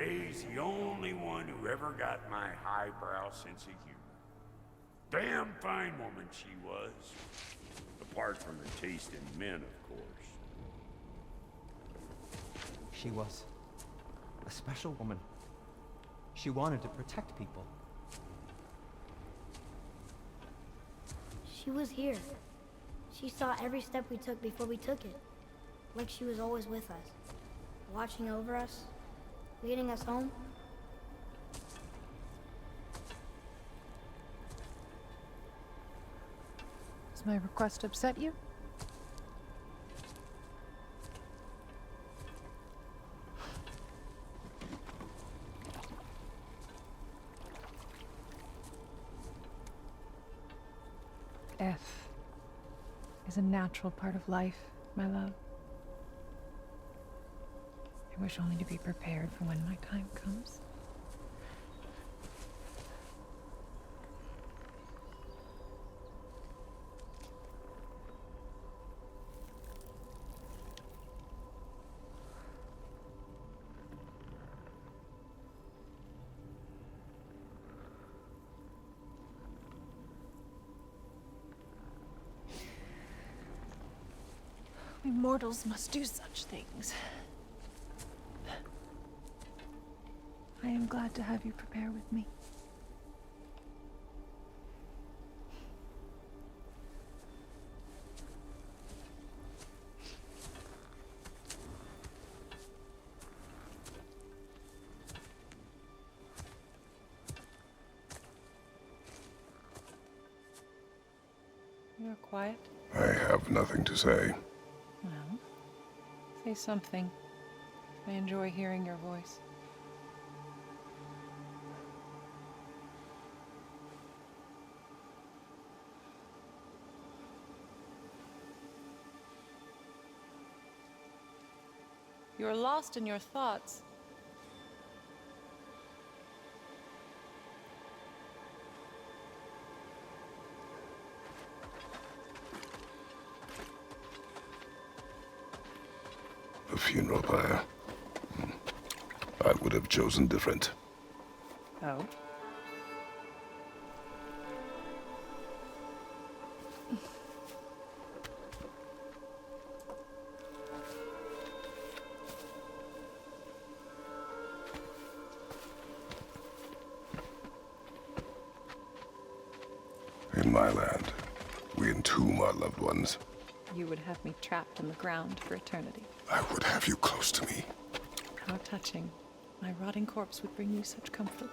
He's the only one who ever got my highbrow sense of humor. Damn fine woman she was. Apart from her taste in men, of course. She was a special woman. She wanted to protect people. She was here. She saw every step we took before we took it. Like she was always with us. watching over us, leading us home. Does my request upset you? Death is a natural part of life, my love. I wish only to be prepared for when my time comes. We mortals must do such things. I am glad to have you prepare with me. You're quiet. I have nothing to say. Well, say something. I enjoy hearing your voice. You're lost in your thoughts. A funeral pyre. I would have chosen different. Oh? In my land, we entomb our loved ones. You would have me trapped in the ground for eternity. I would have you close to me. How touching. My rotting corpse would bring you such comfort.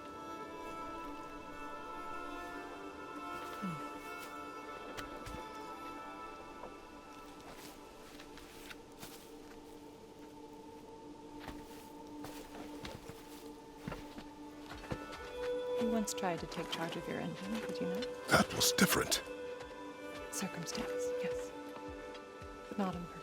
You once tried to take charge of your engine, did you not? That was different. Circumstance, yes. But not on purpose.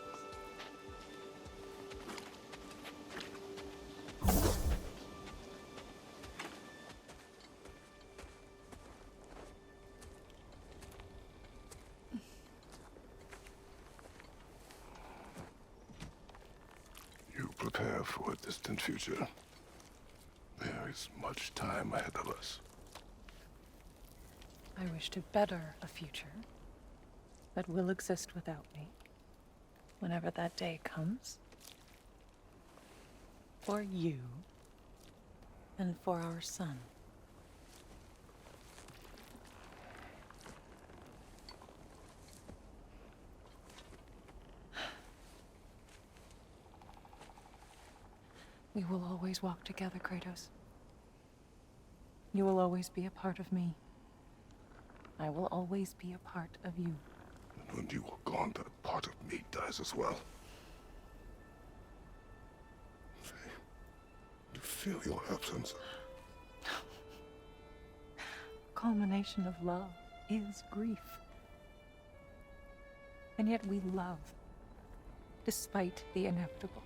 You prepare for a distant future. There is much time ahead of us. I wish to better a future that will exist without me, whenever that day comes. For you, and for our son. We will always walk together, Kratos. You will always be a part of me. I will always be a part of you. And when you are gone, that part of me dies as well. I feel your absence. Culmination of love is grief. And yet we love, despite the inevitable.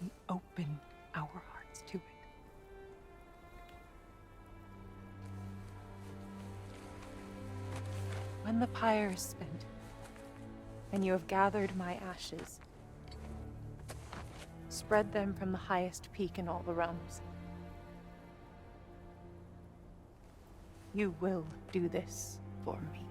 We open our hearts to it. When the pyre is spent, and you have gathered my ashes, spread them from the highest peak in all the realms. You will do this for me.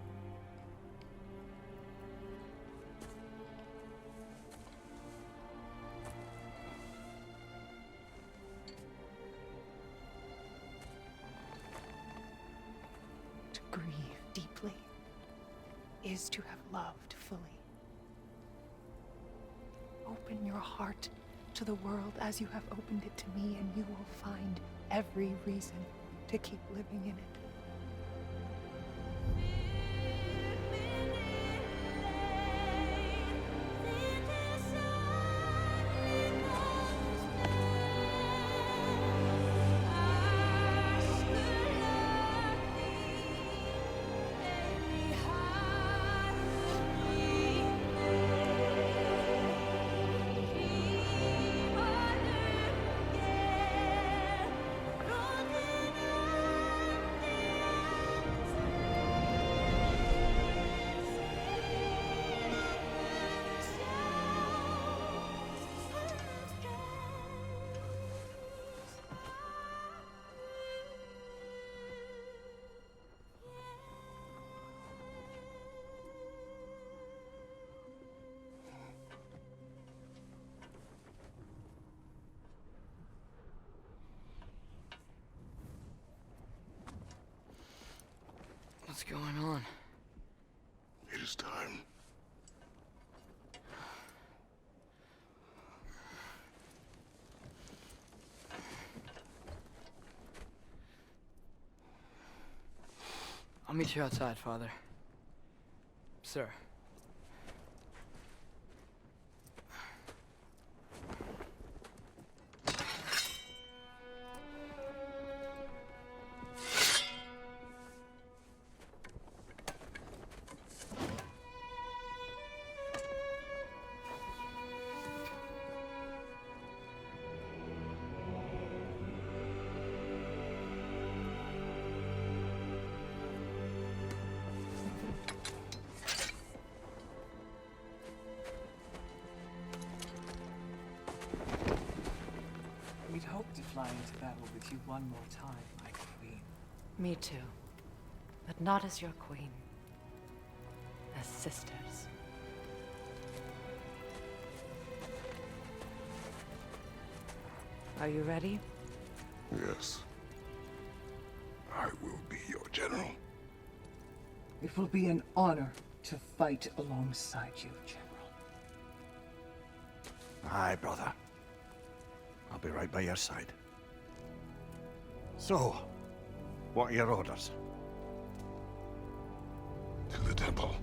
To grieve deeply is to have loved fully. Open your heart to the world as you have opened it to me, and you will find every reason to keep living in it. What's going on? It is time. I'll meet you outside, Father. Sir. We'd hoped to fly into battle with you one more time, my queen. Me too. But not as your queen. As sisters. Are you ready? Yes. I will be your general. It will be an honor to fight alongside you, General. Aye, brother. I'll be right by your side. So, what are your orders? To the temple.